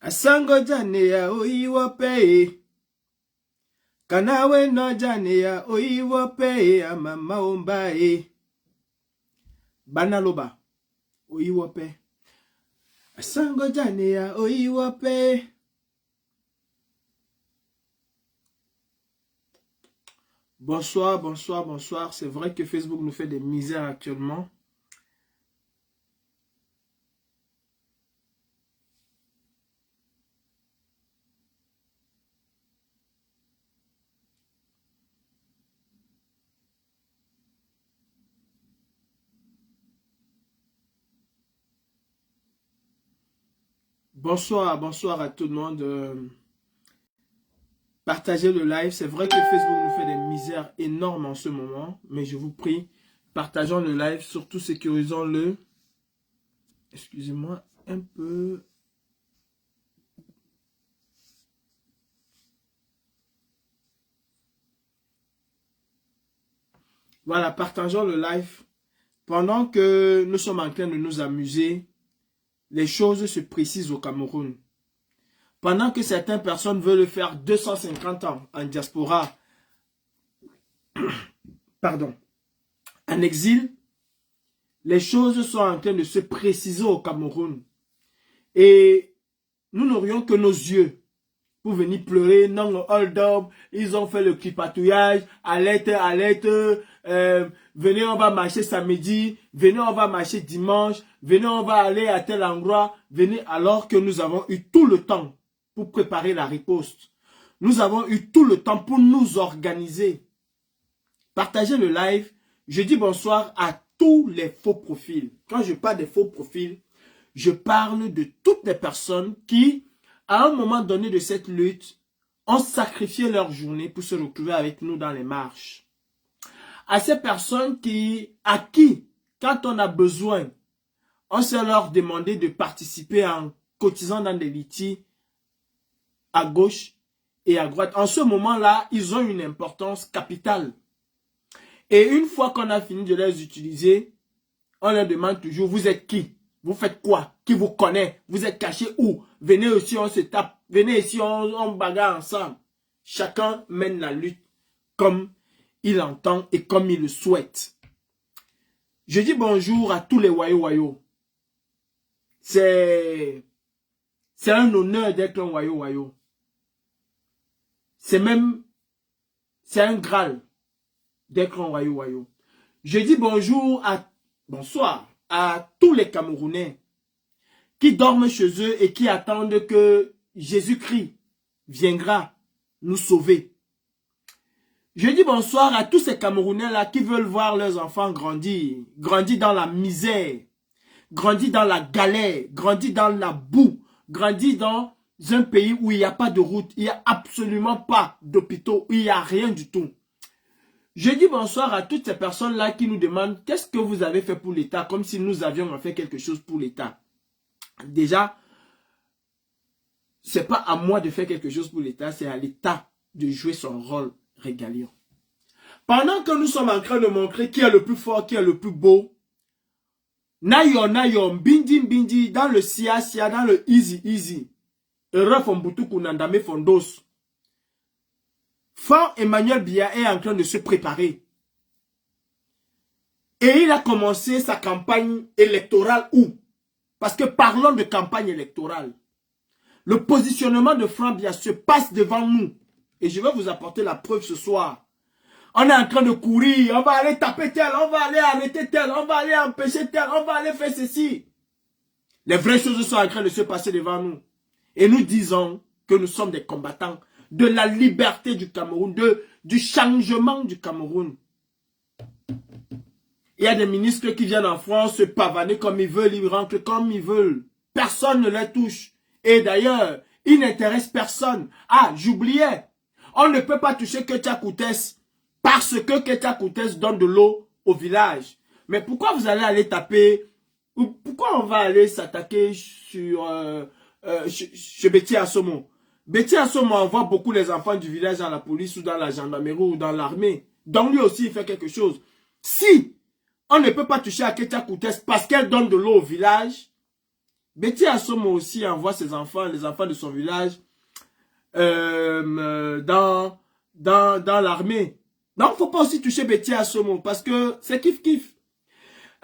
Asango jane ya oiwope. Kanawe no jane ya oiwope. Amama ombae. Banaloba. Oiwope. Asango jane ya oiwope. Bonsoir, bonsoir, bonsoir. C'est vrai que Facebook nous fait des misères actuellement. Bonsoir, bonsoir à tout le monde. Partagez le live. C'est vrai que Facebook nous fait des misères énormes en ce moment. Mais je vous prie, partageons le live. Surtout sécurisons-le. Excusez-moi un peu. Voilà, partageons le live. Pendant que nous sommes en train de nous amuser, les choses se précisent au Cameroun. Pendant que certaines personnes veulent faire 250 ans en diaspora, pardon, en exil, les choses sont en train de se préciser au Cameroun. Et nous n'aurions que nos yeux pour venir pleurer. Non, hold up, ils ont fait le tripatouillage, alerte, alerte, venez, on va marcher samedi, venez, on va marcher dimanche, venez, on va aller à tel endroit, venez, alors que nous avons eu tout le temps pour préparer la riposte. Nous avons eu tout le temps pour nous organiser. Partagez le live. Je dis bonsoir à tous les faux profils. Quand je parle des faux profils, je parle de toutes les personnes qui, à un moment donné de cette lutte, ont sacrifié leur journée pour se retrouver avec nous dans les marches. À ces personnes à qui, quand on a besoin, on sait leur demander de participer en cotisant dans des litiges à gauche et à droite. En ce moment-là, ils ont une importance capitale. Et une fois qu'on a fini de les utiliser, on leur demande toujours, vous êtes qui? Vous faites quoi? Qui vous connaît? Vous êtes caché où? Venez ici, on se tape. Venez ici, on bagarre ensemble. Chacun mène la lutte comme il entend et comme il le souhaite. Je dis bonjour à tous les wayo-wayo. C'est un honneur d'être un wayo-wayo. C'est un graal d'être un wayo-wayo. Je dis bonsoir à tous les Camerounais qui dorment chez eux et qui attendent que Jésus-Christ viendra nous sauver. Je dis bonsoir à tous ces Camerounais-là qui veulent voir leurs enfants grandir, grandir dans la misère, grandir dans la galère, grandir dans la boue, grandir dans un pays où il n'y a pas de route, il n'y a absolument pas d'hôpitaux, où il n'y a rien du tout. Je dis bonsoir à toutes ces personnes-là qui nous demandent qu'est-ce que vous avez fait pour l'État, comme si nous avions fait quelque chose pour l'État. Déjà, c'est pas à moi de faire quelque chose pour l'État, c'est à l'État de jouer son rôle régalien. Pendant que nous sommes en train de montrer qui est le plus fort, qui est le plus beau, nayo, nayo, bindi, bindi, dans le sia, sia, dans le easy, easy, fondos. Fort Emmanuel Biya est en train de se préparer. Et il a commencé sa campagne électorale où? Parce que parlons de campagne électorale. Le positionnement de Franck Biya se passe devant nous. Et je vais vous apporter la preuve ce soir. On est en train de courir, on va aller taper tel, on va aller arrêter tel, on va aller empêcher tel, on va aller faire ceci. Les vraies choses sont en train de se passer devant nous. Et nous disons que nous sommes des combattants de la liberté du Cameroun, du changement du Cameroun. Il y a des ministres qui viennent en France se pavaner comme ils veulent, ils rentrent comme ils veulent. Personne ne les touche. Et d'ailleurs, ils n'intéressent personne. Ah, j'oubliais. On ne peut pas toucher Ketia Koutès parce que Ketia Koutès donne de l'eau au village. Mais pourquoi vous allez aller taper, ou pourquoi on va aller s'attaquer sur Betty Assomo? Betty Assomo envoie beaucoup les enfants du village dans la police ou dans la gendarmerie ou dans l'armée. Donc lui aussi il fait quelque chose. Si on ne peut pas toucher à Ketia Koutès parce qu'elle donne de l'eau au village, Betty Assomo aussi envoie ses enfants, les enfants de son village, dans l'armée. Donc, il ne faut pas aussi toucher Betty Assomo parce que c'est kiff-kiff.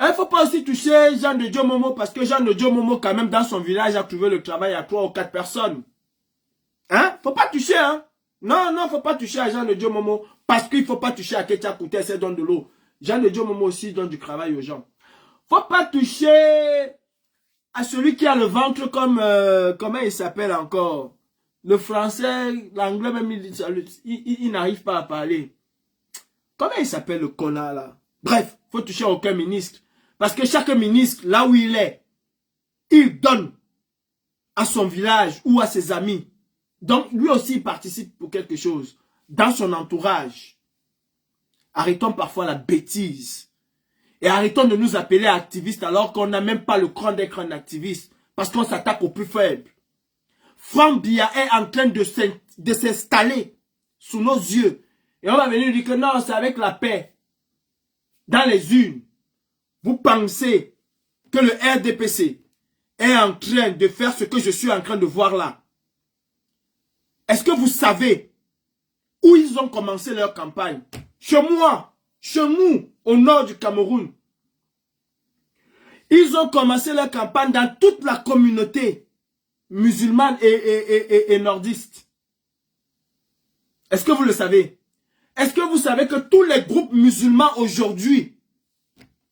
Il ne faut pas aussi toucher Jean de Dieu Momo parce que Jean de Dieu Momo, quand même, dans son village, a trouvé le travail à 3 ou 4 personnes. Hein? Faut pas toucher, hein? Non, non, faut pas toucher à Jean de Dieu Momo parce qu'il faut pas toucher à Ketia Kouté, c'est donne de l'eau. Jean de Dieu Momo aussi donne du travail aux gens. Faut pas toucher à celui qui a le ventre comme, comment il s'appelle encore? Le français, l'anglais même, il n'arrive pas à parler. Comment il s'appelle le connard là? Bref, faut toucher à aucun ministre. Parce que chaque ministre, là où il est, il donne à son village ou à ses amis. Donc, lui aussi, il participe pour quelque chose. Dans son entourage. Arrêtons parfois la bêtise. Et arrêtons de nous appeler activistes alors qu'on n'a même pas le cran d'être un activiste. Parce qu'on s'attaque aux plus faibles. Franck Biya est en train de s'installer sous nos yeux. Et on va venir dire que non, c'est avec la paix. Dans les urnes. Vous pensez que le RDPC est en train de faire ce que je suis en train de voir là? Est-ce que vous savez où ils ont commencé leur campagne? Chez moi, chez nous, au nord du Cameroun. Ils ont commencé leur campagne dans toute la communauté musulmane et nordiste. Est-ce que vous le savez? Est-ce que vous savez que tous les groupes musulmans aujourd'hui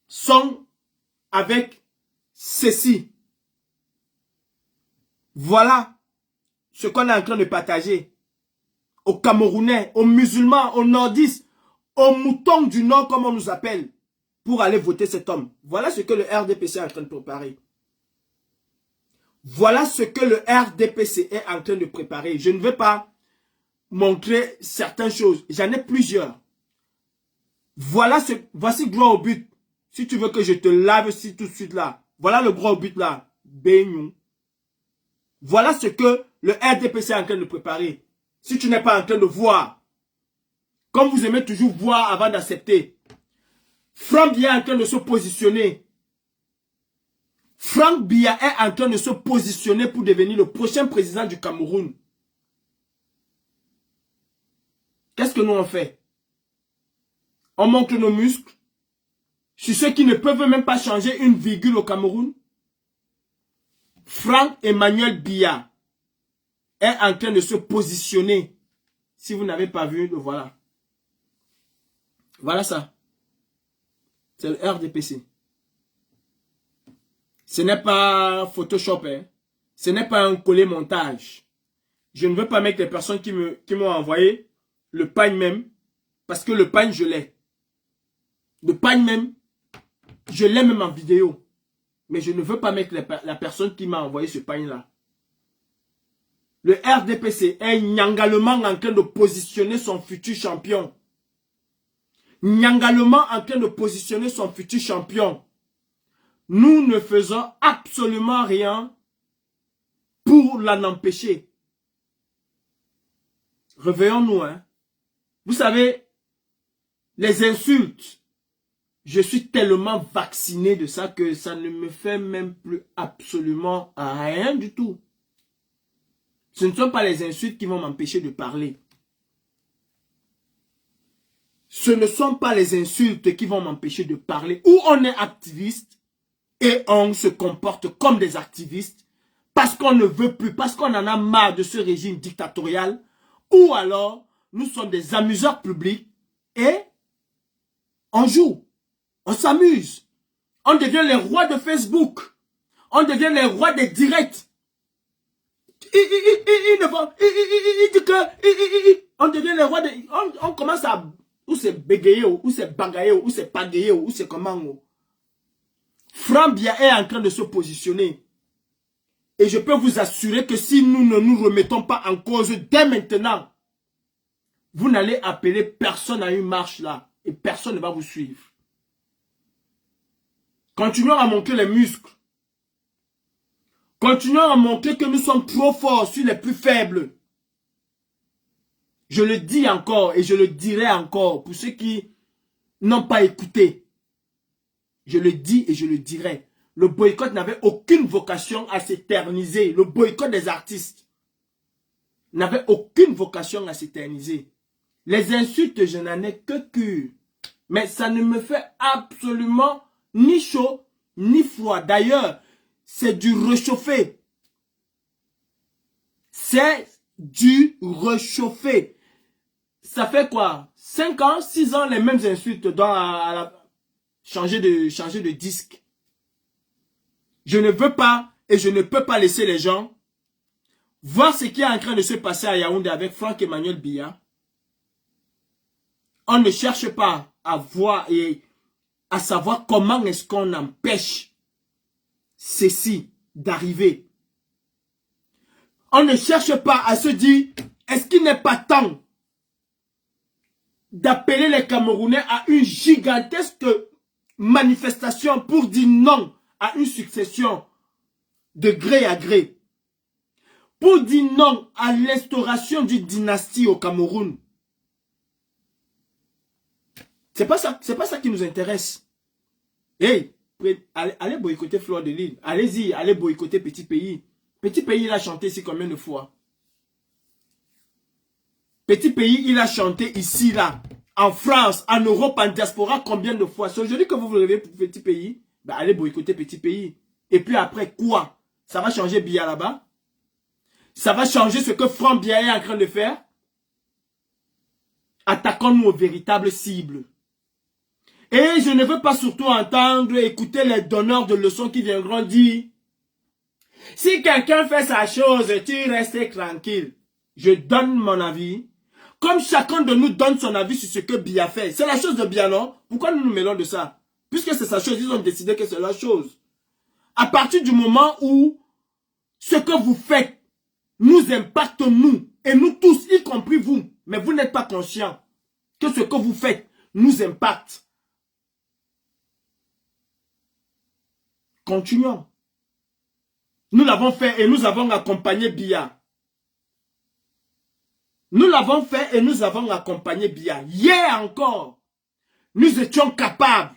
sont avec ceci? Voilà ce qu'on est en train de partager aux Camerounais, aux musulmans, aux nordistes, aux moutons du Nord, comme on nous appelle, pour aller voter cet homme. Voilà ce que le RDPC est en train de préparer. Voilà ce que le RDPC est en train de préparer. Je ne vais pas montrer certaines choses. J'en ai plusieurs. Voici droit au but. Si tu veux que je te lave ici tout de suite là. Voilà le droit au but là. Beignou. Voilà ce que le RDPC est en train de préparer. Si tu n'es pas en train de voir, comme vous aimez toujours voir avant d'accepter, Franck Biya est en train de se positionner. Franck Biya est en train de se positionner pour devenir le prochain président du Cameroun. Qu'est-ce que nous on fait? On montre nos muscles sur ceux qui ne peuvent même pas changer une virgule au Cameroun. Franck Emmanuel Biya est en train de se positionner. Si vous n'avez pas vu, le voilà. Voilà ça. C'est le RDPC. Ce n'est pas Photoshop. Hein. Ce n'est pas un collé montage. Je ne veux pas mettre les personnes qui m'ont envoyé le pagne même. Parce que le pagne, je l'ai. Le pagne même, je l'ai même en vidéo. Mais je ne veux pas mettre la personne qui m'a envoyé ce pagne-là. Le RDPC est nyangalement en train de positionner son futur champion. Nyangalement en train de positionner son futur champion. Nous ne faisons absolument rien pour l'en empêcher. Réveillons-nous, hein. Vous savez, les insultes, je suis tellement vacciné de ça que ça ne me fait même plus absolument rien du tout. Ce ne sont pas les insultes qui vont m'empêcher de parler. Ce ne sont pas les insultes qui vont m'empêcher de parler. Ou on est activiste et on se comporte comme des activistes parce qu'on ne veut plus, parce qu'on en a marre de ce régime dictatorial. Ou alors, nous sommes des amuseurs publics et on joue, on s'amuse. On devient les rois de Facebook. On devient les rois des directs. On devient les rois de... On commence à... Ou c'est bégayer, ou c'est bagayer, ou c'est pagayer, ou c'est comment. Franck Biya est en train de se positionner. Et je peux vous assurer que si nous ne nous remettons pas en cause dès maintenant, vous n'allez appeler personne à une marche là. Et personne ne va vous suivre. Continuons à montrer les muscles. Continuons à montrer que nous sommes trop forts sur les plus faibles. Je le dis encore et je le dirai encore pour ceux qui n'ont pas écouté. Je le dis et je le dirai. le boycott n'avait aucune vocation à s'éterniser. Le boycott des artistes n'avait aucune vocation à s'éterniser. Les insultes, je n'en ai que cure. Mais ça ne me fait absolument ni chaud, ni froid. D'ailleurs, c'est du réchauffé. C'est du réchauffé. Ça fait quoi? 5 ans, 6 ans, les mêmes insultes changer de disque. Je ne veux pas et je ne peux pas laisser les gens voir ce qui est en train de se passer à Yaoundé avec Franck-Emmanuel Biya. On ne cherche pas à voir et à savoir comment est-ce qu'on empêche ceci d'arriver. On ne cherche pas à se dire, est-ce qu'il n'est pas temps d'appeler les Camerounais à une gigantesque manifestation pour dire non à une succession de gré à gré. Pour dire non à l'instauration d'une dynastie au Cameroun. C'est pas ça qui nous intéresse. Hey, allez boycotter Fleur de Lille. Allez-y, allez boycotter Petit Pays. Petit Pays, il a chanté ici combien de fois? Petit Pays, il a chanté ici, là, en France, en Europe, en diaspora, combien de fois? C'est aujourd'hui que vous vous réveillez pour Petit Pays. Ben, allez boycotter Petit Pays. Et puis après, quoi? Ça va changer Biya là-bas? Ça va changer ce que Franck Biya est en train de faire? Attaquons-nous aux véritables cibles. Et je ne veux pas surtout entendre, écouter les donneurs de leçons qui viendront dire, si quelqu'un fait sa chose, tu restes tranquille. Je donne mon avis. Comme chacun de nous donne son avis sur ce que Biya fait. C'est la chose de Biya, non? Pourquoi nous nous mêlons de ça? Puisque c'est sa chose, ils ont décidé que c'est la chose. À partir du moment où ce que vous faites nous impacte nous, et nous tous, y compris vous, mais vous n'êtes pas conscient que ce que vous faites nous impacte. Continuons. Nous l'avons fait et nous avons accompagné Biya. Nous l'avons fait et nous avons accompagné Biya. Hier encore, nous étions capables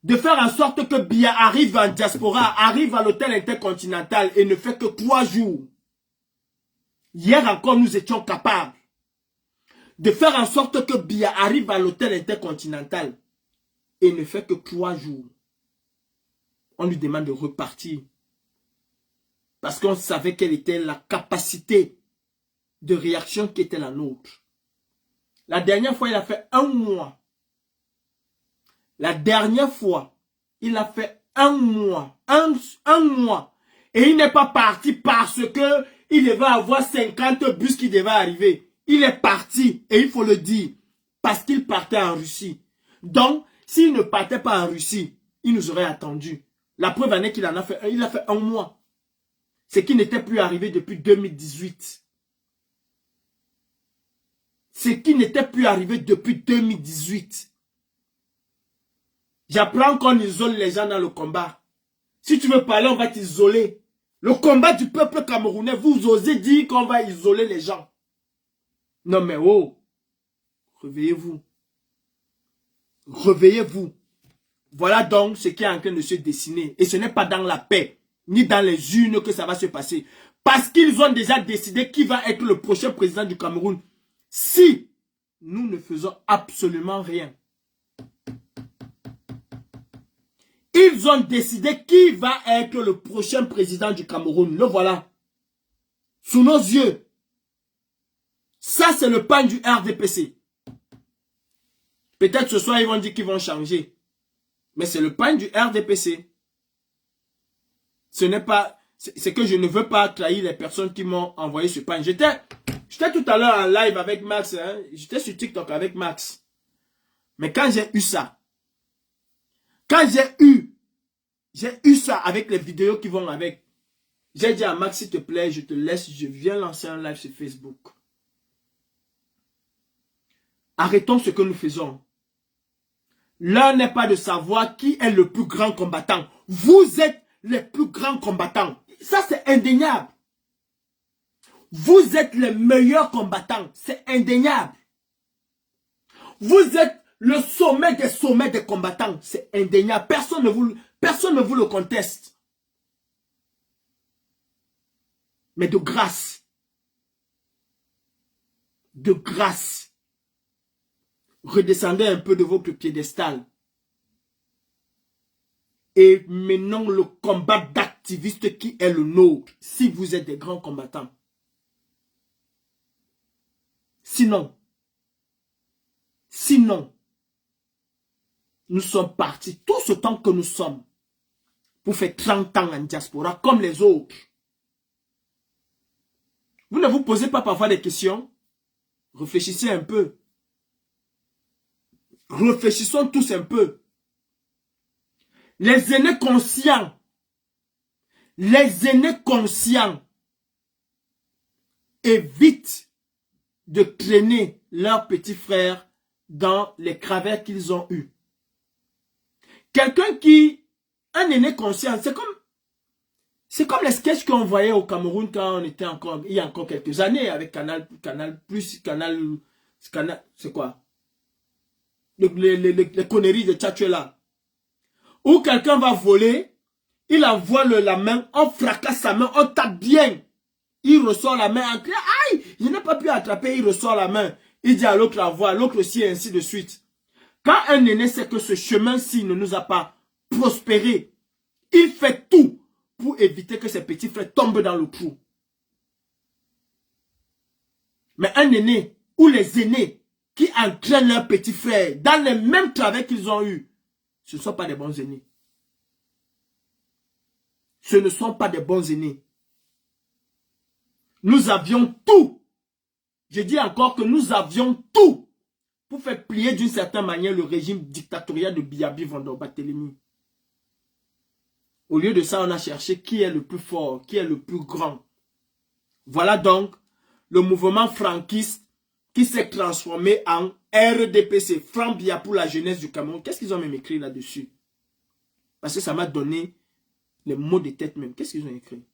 de faire en sorte que Biya arrive en diaspora, arrive à l'hôtel intercontinental et ne fait que 3 jours. Hier encore, nous étions capables de faire en sorte que Biya arrive à l'hôtel intercontinental et ne fait que 3 jours. On lui demande de repartir. Parce qu'on savait quelle était la capacité de réaction qui était la nôtre. La dernière fois, il a fait 1 mois. La dernière fois, il a fait 1 mois. Un mois. Et il n'est pas parti parce que il devait avoir 50 bus qui devaient arriver. Il est parti, et il faut le dire, parce qu'il partait en Russie. Donc, s'il ne partait pas en Russie, il nous aurait attendu. La preuve en est qu'il en a fait, il a fait 1 mois. Ce qui n'était plus arrivé depuis 2018. Ce qui n'était plus arrivé depuis 2018. J'apprends qu'on isole les gens dans le combat. Si tu veux parler, on va t'isoler. Le combat du peuple camerounais, vous osez dire qu'on va isoler les gens. Non mais oh, réveillez-vous. Réveillez-vous. Voilà donc ce qui est en train de se dessiner. Et ce n'est pas dans la paix, ni dans les urnes que ça va se passer. Parce qu'ils ont déjà décidé qui va être le prochain président du Cameroun. Si nous ne faisons absolument rien. Ils ont décidé qui va être le prochain président du Cameroun. Le voilà. Sous nos yeux. Ça, c'est le pan du RDPC. Peut-être ce soir, ils vont dire qu'ils vont changer. Mais c'est le pan du RDPC. Ce n'est pas... C'est que je ne veux pas trahir les personnes qui m'ont envoyé ce pan. J'étais tout à l'heure en live avec Max. Hein? J'étais sur TikTok avec Max. Mais quand j'ai eu ça, quand j'ai eu ça avec les vidéos qui vont avec, j'ai dit à Max, s'il te plaît, je te laisse, je viens lancer un live sur Facebook. Arrêtons ce que nous faisons. L'heure n'est pas de savoir qui est le plus grand combattant. Vous êtes les plus grands combattants. Ça, c'est indéniable. Vous êtes les meilleurs combattants. C'est indéniable. Vous êtes le sommet des combattants. C'est indéniable. Personne ne vous... Personne ne vous le conteste. Mais de grâce, redescendez un peu de votre piédestal et menons le combat d'activistes qui est le nôtre, si vous êtes des grands combattants. Sinon, nous sommes partis tout ce temps que nous sommes pour faire 30 ans en diaspora comme les autres. Vous ne vous posez pas parfois des questions? Réfléchissez un peu. Réfléchissons tous un peu. Les aînés conscients évitent de traîner leurs petits frères dans les travers qu'ils ont eus. Un aîné conscient, c'est comme les sketchs qu'on voyait au Cameroun quand on était encore, il y a encore quelques années avec Canal+, c'est quoi? Les conneries de Tchatchela. Où quelqu'un va voler, il envoie la main, on fracasse sa main, on tape bien. Il ressort la main en criant, aïe, je n'ai pas pu attraper, il ressort la main. Il dit à l'autre envoie, l'autre aussi, et ainsi de suite. Quand un aîné sait que ce chemin-ci ne nous a pas prospéré, il fait tout pour éviter que ses petits frères tombent dans le trou. Mais un aîné ou les aînés qui entraînent leurs petits frères dans les mêmes travers qu'ils ont eus, ce ne sont pas des bons aînés. Ce ne sont pas des bons aînés. Nous avions tout. Je dis encore que nous avions tout pour faire plier d'une certaine manière le régime dictatorial de Biaby Vendor Barthélemy. Au lieu de ça, on a cherché qui est le plus fort, qui est le plus grand. Voilà donc le mouvement franquiste qui s'est transformé en RDPC, Franc Biya pour la jeunesse du Cameroun. Qu'est-ce qu'ils ont même écrit là-dessus? Parce que ça m'a donné les mots de tête même. Qu'est-ce qu'ils ont écrit?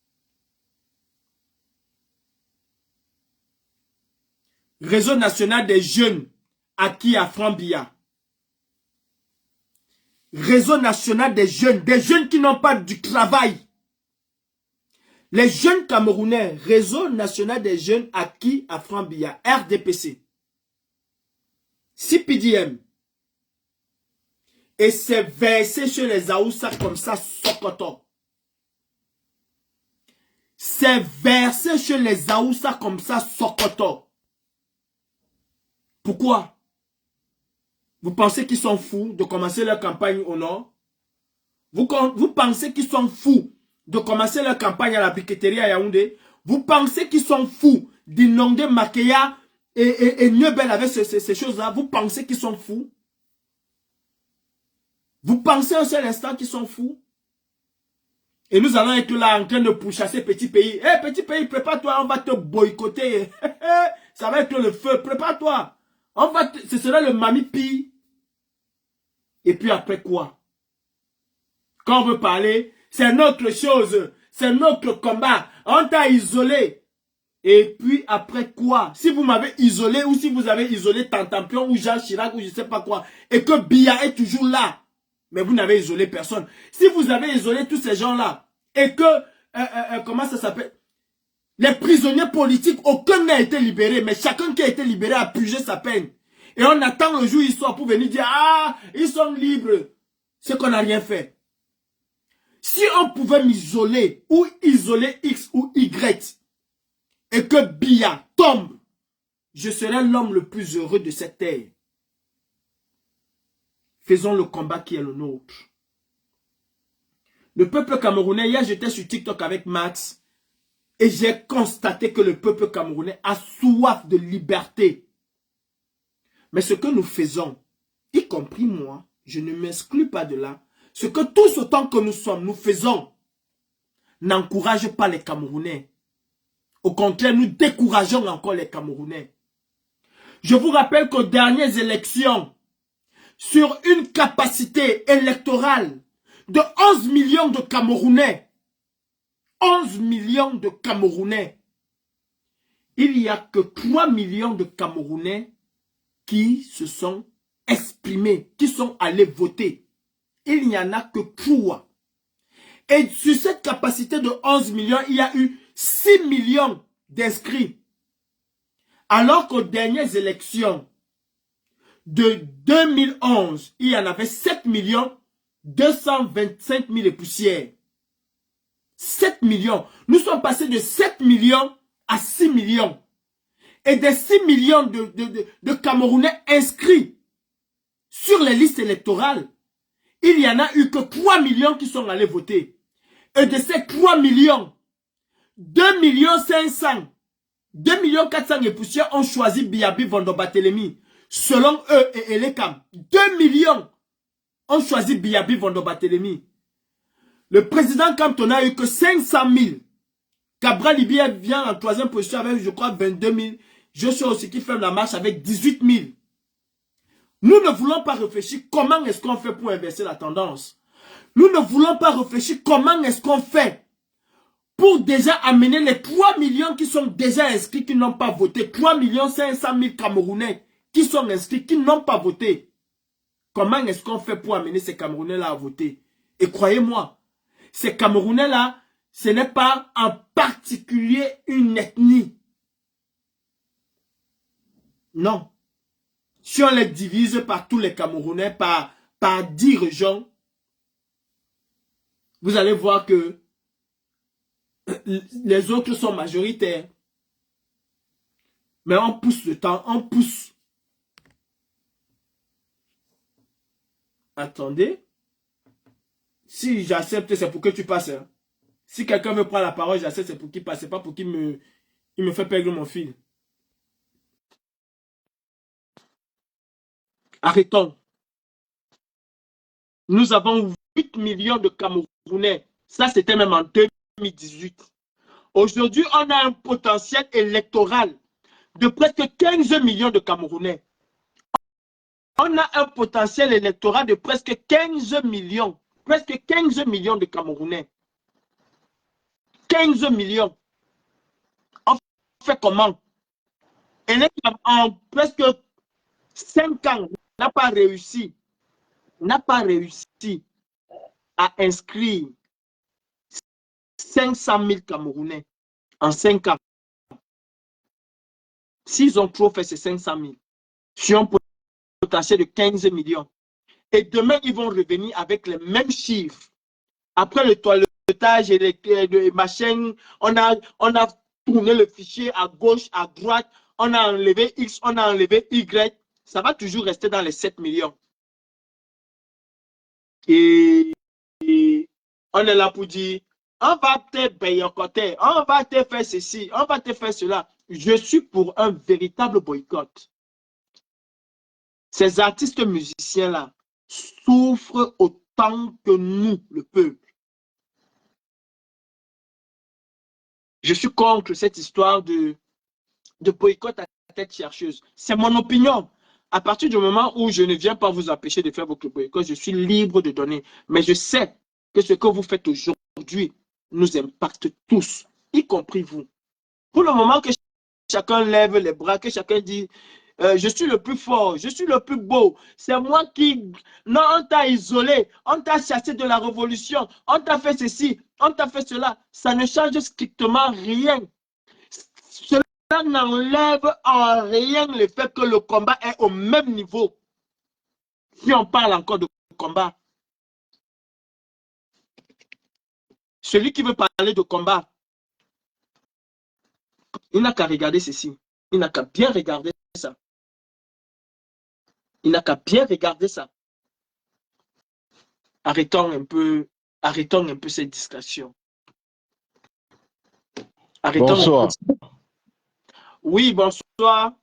Réseau national des jeunes acquis à Franc Biya. Réseau national des jeunes qui n'ont pas du travail. Les jeunes Camerounais, Réseau national des jeunes acquis à Franc Biya, RDPC. CPDM. Et c'est versé chez les Aoussa comme ça, Sokoto. C'est versé chez les Aoussa comme ça, Sokoto. Pourquoi? Vous pensez qu'ils sont fous de commencer leur campagne au nord? Vous pensez qu'ils sont fous de commencer leur campagne à la briqueterie à Yaoundé? Vous pensez qu'ils sont fous d'inonder Makeya et Niebel avec ces choses-là? Vous pensez qu'ils sont fous? Vous pensez un seul instant qu'ils sont fous? Et nous allons être là en train de pourchasser petit pays. Eh, petit pays, prépare-toi, on va te boycotter. Ça va être le feu, prépare-toi. Ce sera le mamipi. Et puis après quoi? Quand on veut parler, c'est notre chose. C'est notre combat. On t'a isolé. Et puis après quoi? Si vous m'avez isolé ou si vous avez isolé Tantampion ou Jean Chirac ou je ne sais pas quoi. Et que Biya est toujours là. Mais vous n'avez isolé personne. Si vous avez isolé tous ces gens-là. Et que, comment ça s'appelle? Les prisonniers politiques, aucun n'a été libéré. Mais chacun qui a été libéré a purgé sa peine. Et on attend le jour où ils sortent pour venir dire, ah, ils sont libres. C'est qu'on n'a rien fait. Si on pouvait m'isoler ou isoler X ou Y et que Biya tombe, je serais l'homme le plus heureux de cette terre. Faisons le combat qui est le nôtre. Le peuple camerounais, hier j'étais sur TikTok avec Max et j'ai constaté que le peuple camerounais a soif de liberté. Mais ce que nous faisons, y compris moi, je ne m'exclus pas de là, ce que tout ce temps que nous sommes, nous faisons, n'encourage pas les Camerounais. Au contraire, nous décourageons encore les Camerounais. Je vous rappelle qu'aux dernières élections, sur une capacité électorale de 11 millions de Camerounais, 11 millions de Camerounais, il n'y a que 3 millions de Camerounais qui se sont exprimés, qui sont allés voter. Il n'y en a que 3. Et sur cette capacité de 11 millions, il y a eu 6 millions d'inscrits. Alors qu'aux dernières élections de 2011, il y en avait 7 millions 225 000 et poussières. 7 millions. Nous sommes passés de 7 millions à 6 millions. Et des 6 millions de Camerounais inscrits sur les listes électorales, il n'y en a eu que 3 millions qui sont allés voter. Et de ces 3 millions, 2 millions 500, 2 millions 400 et poussières ont choisi Biabi Vondo-Barthélemy. Selon eux et Elekam, 2 millions ont choisi Biabi Vondo-Barthélemy. Le président Campton n'a eu que 500 000. Cabral Libia vient en troisième position avec, je crois, 22 000. Je suis aussi qui fait la marche avec 18 000. Nous ne voulons pas réfléchir comment est-ce qu'on fait pour inverser la tendance. Nous ne voulons pas réfléchir comment est-ce qu'on fait pour déjà amener les 3 millions qui sont déjà inscrits, qui n'ont pas voté. 3 500 000 Camerounais qui sont inscrits, qui n'ont pas voté. Comment est-ce qu'on fait pour amener ces Camerounais-là à voter? Et croyez-moi, ces Camerounais-là, ce n'est pas en particulier une ethnie. Non. Si on les divise par tous les Camerounais, par 10 régions, vous allez voir que les autres sont majoritaires. Mais on pousse le temps, on pousse. Attendez. Si j'accepte, c'est pour que tu passes. Hein. Si quelqu'un me prend la parole, j'accepte, c'est pour qu'il passe. C'est pas pour qu'il me fait perdre mon fil. Arrêtons. Nous avons 8 millions de Camerounais. Ça, c'était même en 2018. Aujourd'hui, on a un potentiel électoral de presque 15 millions de Camerounais. On a un potentiel électoral de presque 15 millions. Presque 15 millions de Camerounais. 15 millions. On fait comment? Et en presque 5 ans, n'a pas réussi à inscrire 500 000 Camerounais en 5 ans. S'ils ont trop fait ces 500 000, sur un potentiel de 15 millions. Et demain, ils vont revenir avec les mêmes chiffres. Après le toilettage et les machines, on a tourné le fichier à gauche, à droite, on a enlevé X, on a enlevé Y. Ça va toujours rester dans les 7 millions. Et on est là pour dire, on va te boycotter, on va te faire ceci, on va te faire cela. Je suis pour un véritable boycott. Ces artistes musiciens-là souffrent autant que nous, le peuple. Je suis contre cette histoire de boycott à tête chercheuse. C'est mon opinion. À partir du moment où je ne viens pas vous empêcher de faire votre boycott, je suis libre de donner. Mais je sais que ce que vous faites aujourd'hui nous impacte tous, y compris vous. Pour le moment que chacun lève les bras, que chacun dit je suis le plus fort, je suis le plus beau, c'est moi qui... Non, on t'a isolé, on t'a chassé de la révolution, on t'a fait ceci, on t'a fait cela. Ça ne change strictement rien. Cela n'enlève en rien le fait que le combat est au même niveau. Si on parle encore de combat. Celui qui veut parler de combat, il n'a qu'à regarder ceci. Il n'a qu'à bien regarder ça. Il n'a qu'à bien regarder ça. Arrêtons un peu cette discussion. Bonsoir. Oui, bonsoir.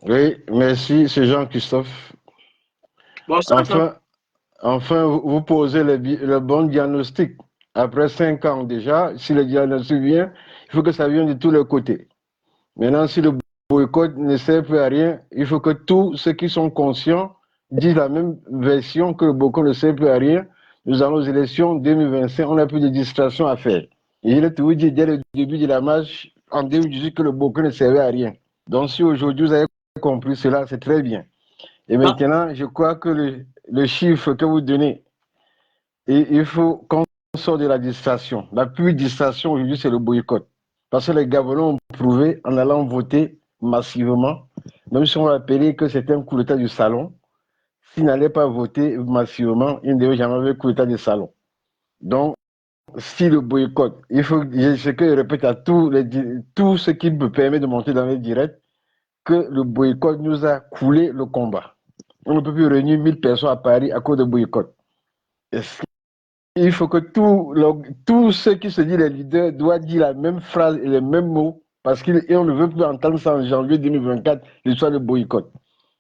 Oui, merci, c'est Jean-Christophe. Bonsoir. Enfin, vous posez le bon diagnostic. Après 5 ans déjà, si le diagnostic vient, il faut que ça vienne de tous les côtés. Maintenant, si le boycott ne sert plus à rien, il faut que tous ceux qui sont conscients disent la même version que le boycott ne sert plus à rien. Nous allons aux élections 2025, on n'a plus de distraction à faire. Et il a tout dit dès le début de la marche en 2018 que le boycott ne servait à rien. Donc si aujourd'hui vous avez compris cela, c'est très bien. Et maintenant, je crois que le chiffre que vous donnez, et il faut qu'on sort de la distraction. La pure distraction aujourd'hui, c'est le boycott. Parce que les Gabonais ont prouvé en allant voter massivement, même si on appelait que c'était un coup d'État du salon, s'ils n'allaient pas voter massivement, ils ne devaient jamais avoir un coup d'État du salon. Donc, si le boycott, il faut, ce que je répète à tout ce qui me permet de monter dans les directs, que le boycott nous a coulé le combat. On ne peut plus réunir 1000 personnes à Paris à cause de boycott. Il faut que tous ceux qui se disent les leaders doivent dire la même phrase et les mêmes mots parce qu'on ne veut plus entendre ça en janvier 2024, l'histoire de boycott.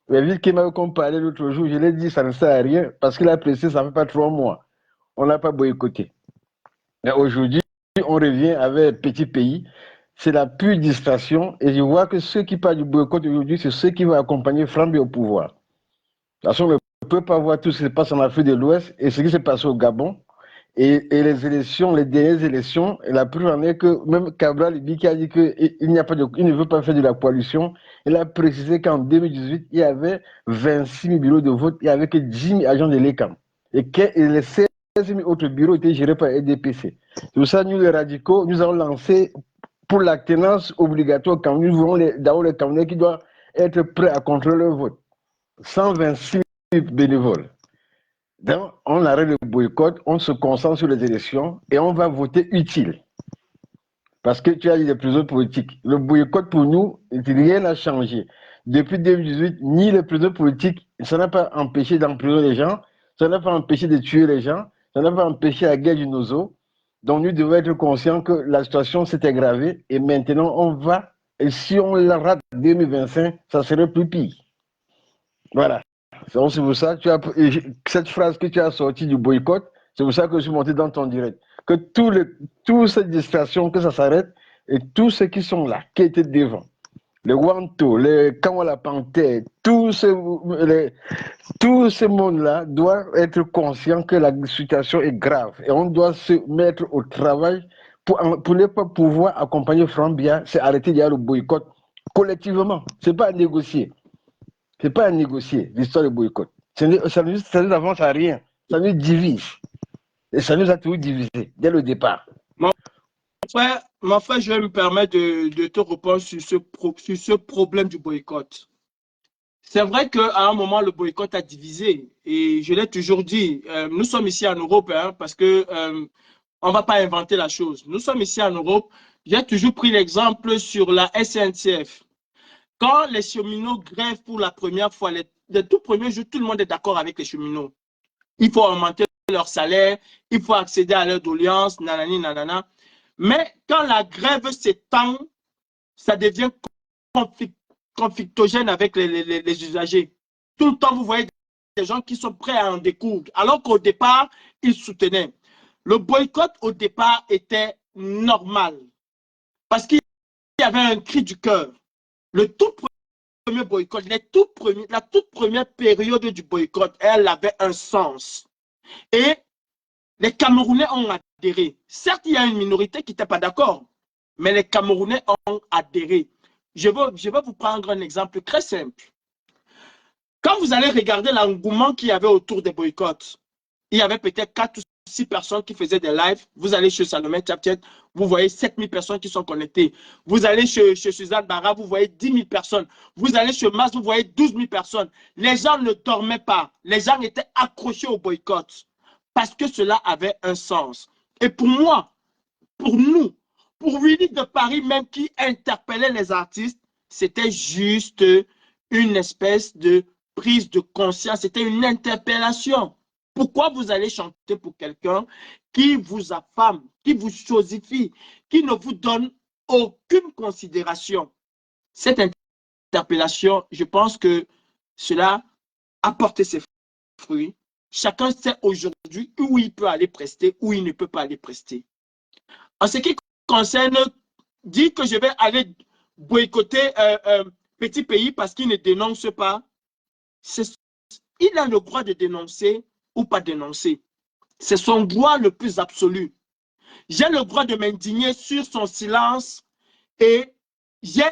Mais vu qu'il m'a comparé l'autre jour, je l'ai dit, ça ne sert à rien parce qu'il a précisé, ça ne fait pas 3 mois. On n'a pas boycotté. Mais aujourd'hui, on revient avec un petit pays. C'est la pure distraction. Et je vois que ceux qui parlent du boycott aujourd'hui, c'est ceux qui vont accompagner Frambi au pouvoir. De toute façon, on ne peut pas voir tout ce qui se passe en Afrique de l'Ouest et ce qui s'est passé au Gabon. Et les élections, les dernières élections, la preuve en est que même Cabral Libi qui a dit qu'il ne veut pas faire de la coalition, il a précisé qu'en 2018, il y avait 26 000 bureaux de vote, il n'y avait que 10 000 agents de l'ECAM. Et que les 16 000 autres bureaux étaient gérés par EDPC. C'est pour ça, nous, les radicaux, nous avons lancé pour la tenance obligatoire, quand nous voulons d'abord les Camerounais qui doivent être prêts à contrôler le vote. 126 000 bénévoles. Donc, on arrête le boycott, on se concentre sur les élections et on va voter utile. Parce que tu as dit les prisonniers politiques. Le boycott pour nous, rien n'a changé. Depuis 2018, ni les prisonniers politiques, ça n'a pas empêché d'emprisonner les gens, ça n'a pas empêché de tuer les gens, ça n'a pas empêché la guerre du Nozo. Donc, nous devons être conscients que la situation s'est aggravée et maintenant on va, et si on la rate 2025, ça serait plus pire. Voilà. C'est pour ça que cette phrase que tu as sortie du boycott, c'est pour ça que je suis monté dans ton direct. Que toutes ces distractions, que ça s'arrête, et tous ceux qui sont là, qui étaient devant, les Wanto, les Kawala Panthère, tous ces mondes-là doivent être conscients que la situation est grave. Et on doit se mettre au travail pour ne pas pouvoir accompagner Frambia, c'est arrêter d'y aller au boycott collectivement. Ce n'est pas à négocier. Ce n'est pas à négocier, l'histoire du boycott. Ça nous avance à rien. Ça nous divise. Et ça nous a toujours divisés dès le départ. Mon frère, je vais me permettre de te répondre sur ce problème du boycott. C'est vrai qu'à un moment, le boycott a divisé. Et je l'ai toujours dit, nous sommes ici en Europe, hein, parce que on ne va pas inventer la chose. Nous sommes ici en Europe. J'ai toujours pris l'exemple sur la SNCF. Quand les cheminots grèvent pour la première fois, les tout premiers jours, tout le monde est d'accord avec les cheminots. Il faut augmenter leur salaire, il faut accéder à leur doléance, nanani, nanana. Mais quand la grève s'étend, ça devient conflictogène avec les usagers. Tout le temps, vous voyez des gens qui sont prêts à en découdre, alors qu'au départ, ils soutenaient. Le boycott, au départ, était normal. Parce qu'il y avait un cri du cœur. Le tout premier boycott, la toute première période du boycott, elle avait un sens. Et les Camerounais ont adhéré. Certes, il y a une minorité qui n'était pas d'accord, mais les Camerounais ont adhéré. Je vais vous prendre un exemple très simple. Quand vous allez regarder l'engouement qu'il y avait autour des boycotts, il y avait peut-être 4 ou 6 personnes qui faisaient des lives. Vous allez chez Salomé Tchaptiet, vous voyez 7000 personnes qui sont connectées. Vous allez chez Suzanne Barra, vous voyez 10 000 personnes. Vous allez chez Mas, vous voyez 12 000 personnes. Les gens ne dormaient pas. Les gens étaient accrochés au boycott parce que cela avait un sens. Et pour moi, pour nous, pour Willy de Paris même qui interpellait les artistes, c'était juste une espèce de prise de conscience. C'était une interpellation. Pourquoi vous allez chanter pour quelqu'un qui vous affame, qui vous chosifie, qui ne vous donne aucune considération? Cette interpellation, je pense que cela a porté ses fruits. Chacun sait aujourd'hui où il peut aller prester, où il ne peut pas aller prester. En ce qui concerne, dire que je vais aller boycotter un petit pays parce qu'il ne dénonce pas, il a le droit de dénoncer ou pas dénoncer. C'est son droit le plus absolu. J'ai le droit de m'indigner sur son silence et j'ai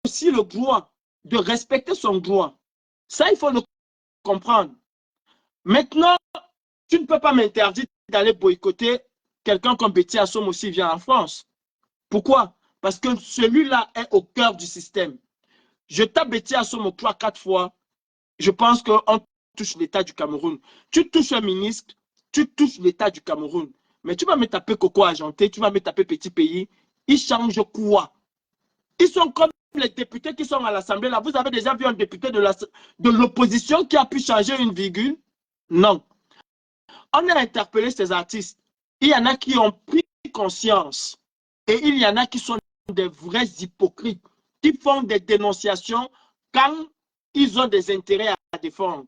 aussi le droit de respecter son droit. Ça, il faut le comprendre. Maintenant, tu ne peux pas m'interdire d'aller boycotter quelqu'un comme Betty Assom aussi vient en France. Pourquoi? Parce que celui-là est au cœur du système. Je tape Betty Assom 3-4 fois, je pense qu'on touche l'État du Cameroun. Tu touches un ministre, tu touches l'État du Cameroun. Mais tu vas me taper Coco Argenté, tu vas me taper Petit Pays. Ils changent quoi? Ils sont comme les députés qui sont à l'Assemblée. Là, vous avez déjà vu un député de l'opposition qui a pu changer une virgule? Non. On a interpellé ces artistes. Il y en a qui ont pris conscience. Et il y en a qui sont des vrais hypocrites, qui font des dénonciations quand ils ont des intérêts à défendre.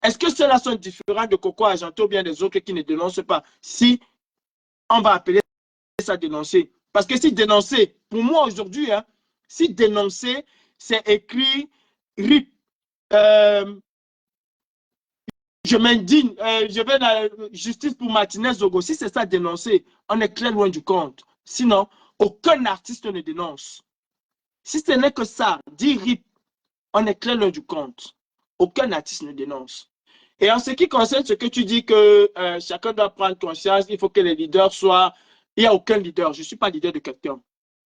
Est-ce que ceux-là sont différents de Coco Argenté ou bien des autres qui ne dénoncent pas? Si on va appeler ça dénoncer. Parce que si dénoncer, pour moi aujourd'hui, hein, si dénoncer, c'est écrit RIP. Je m'indigne, je vais dans la justice pour Martinez Zogo. Si c'est ça dénoncer, on est très loin du compte. Sinon, aucun artiste ne dénonce. Si ce n'est que ça, dit RIP, on est très loin du compte. Aucun artiste ne dénonce. Et en ce qui concerne ce que tu dis que chacun doit prendre conscience, il faut que les leaders soient... Il n'y a aucun leader. Je ne suis pas leader de quelqu'un.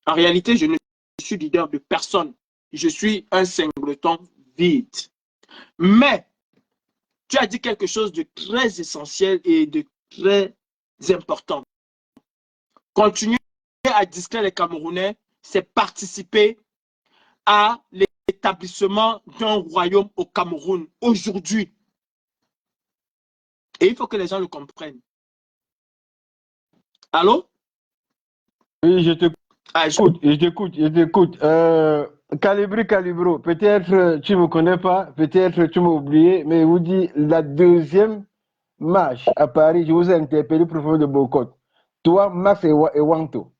En réalité, je ne suis leader de personne. Je suis un singleton vide. Mais, tu as dit quelque chose de très essentiel et de très important. Continuer à distraire les Camerounais, c'est participer à l'établissement d'un royaume au Cameroun aujourd'hui. Et il faut que les gens le comprennent. Allô? Oui, je t'écoute, je t'écoute. Calibro, peut-être tu ne me connais pas, peut-être tu m'as oublié, mais je vous dis, la deuxième marche à Paris, je vous ai interpellé pour faire de boycott. Toi, Max et Wanto.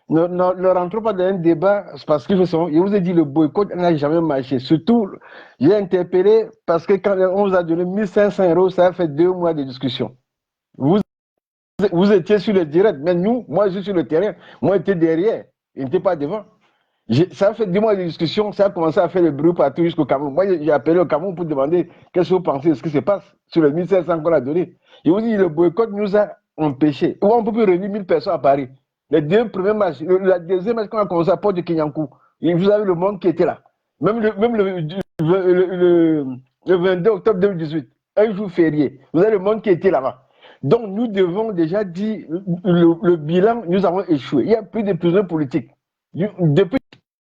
Ne rentrons pas dans un débat parce que je vous ai dit le boycott n'a jamais marché. Surtout, j'ai interpellé parce que quand on vous a donné 1500 €, ça a fait 2 mois de discussion. Vous étiez sur le direct, mais nous, moi je suis sur le terrain, moi j'étais derrière, il n'était pas devant. Ça a fait 2 mois de discussion, ça a commencé à faire le bruit partout jusqu'au Cameroun. Moi j'ai appelé au Cameroun pour demander qu'est-ce que vous pensez de ce qui se passe sur les 1500 qu'on a donné. Et vous dites le boycott nous a empêchés. Ou on peut plus réunir 1000 personnes à Paris. Les 2 premiers matchs, la deuxième match qu'on a commencé à Port de Kinyankou, et vous avez le monde qui était là. Même le 22 octobre 2018, un jour férié, vous avez le monde qui était là-bas. Donc, nous devons déjà dire le bilan, nous avons échoué. Il n'y a plus de prisonniers politiques. Depuis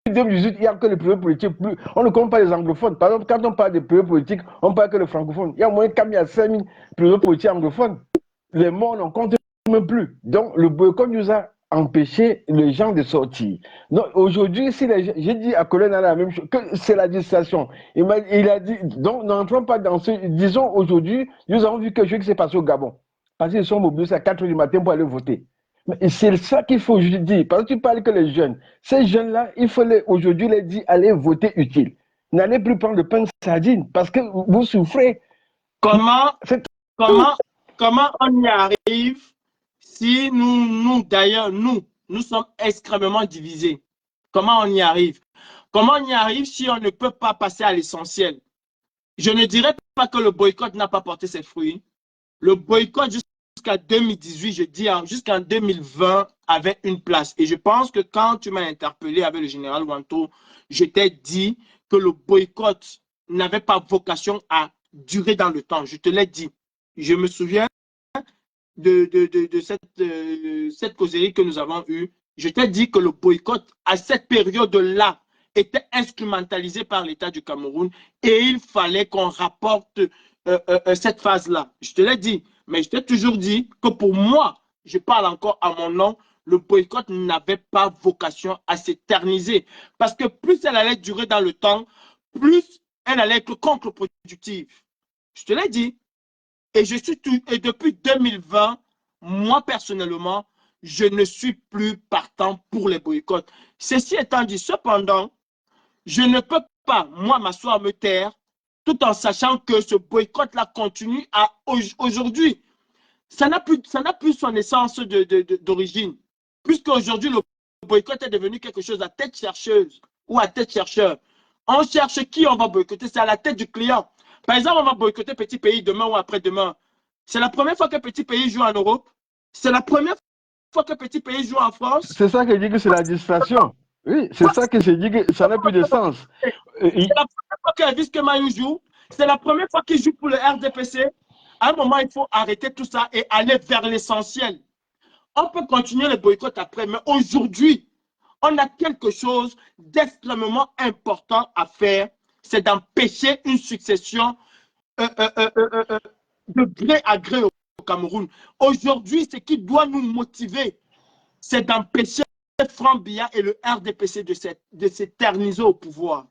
2018, il n'y a que les prisonniers politiques. On ne compte pas les anglophones. Par exemple, quand on parle de prisonniers politiques, on parle que les francophones. Il y a moins qu'il y a 5000 prisonniers politiques anglophones. Les morts, on n'en compte même plus. Donc, le boycott nous a empêché les gens de sortir. Donc, aujourd'hui, si j'ai dit à Colin la même chose, que c'est la distraction. Il a dit, donc, n'entrons pas dans ce. Disons, aujourd'hui, nous avons vu quelque chose qui s'est passé au Gabon. Parce qu'ils sont mobilisés à 4 h du matin pour aller voter. Mais c'est ça qu'il faut aujourd'hui dire. Parce que tu parles que les jeunes, ces jeunes-là, il faut aujourd'hui les dire, allez voter utile. N'allez plus prendre le pain de sardine parce que vous souffrez. Comment on y arrive si d'ailleurs, nous sommes extrêmement divisés? Comment on y arrive? Comment on y arrive si on ne peut pas passer à l'essentiel? Je ne dirais pas que le boycott n'a pas porté ses fruits. Le boycott jusqu'à 2018, je dis jusqu'en 2020, avait une place. Et je pense que quand tu m'as interpellé avec le général Wanto, je t'ai dit que le boycott n'avait pas vocation à durer dans le temps. Je te l'ai dit. Je me souviens de cette causerie que nous avons eue. Je t'ai dit que le boycott, à cette période-là, était instrumentalisé par l'État du Cameroun et il fallait qu'on rapporte cette phase-là. Je te l'ai dit, mais je t'ai toujours dit que pour moi, je parle encore à mon nom, le boycott n'avait pas vocation à s'éterniser. Parce que plus elle allait durer dans le temps, plus elle allait être contre-productive. Je te l'ai dit. Et depuis 2020, moi personnellement, je ne suis plus partant pour les boycotts. Ceci étant dit, cependant, je ne peux pas, moi, m'asseoir, me taire, tout en sachant que ce boycott-là continue aujourd'hui. Ça n'a plus son essence d'origine. Puisqu'aujourd'hui, le boycott est devenu quelque chose à tête chercheuse ou à tête chercheur. On cherche qui on va boycotter, c'est à la tête du client. Par exemple, on va boycotter Petit Pays demain ou après-demain. C'est la première fois que Petit Pays joue en Europe. C'est la première fois que petit pays joue en France. C'est ça que je dis que c'est la distraction. Oui, c'est ça que je dis que ça n'a plus de sens. C'est la première fois qu'Elvis Kemayo joue. C'est la première fois qu'il joue pour le RDPC. À un moment, il faut arrêter tout ça et aller vers l'essentiel. On peut continuer le boycott après, mais aujourd'hui, on a quelque chose d'extrêmement important à faire. C'est d'empêcher une succession de gré à gré au Cameroun. Aujourd'hui, ce qui doit nous motiver, c'est d'empêcher Franck Biya et le RDPC de s'éterniser au pouvoir.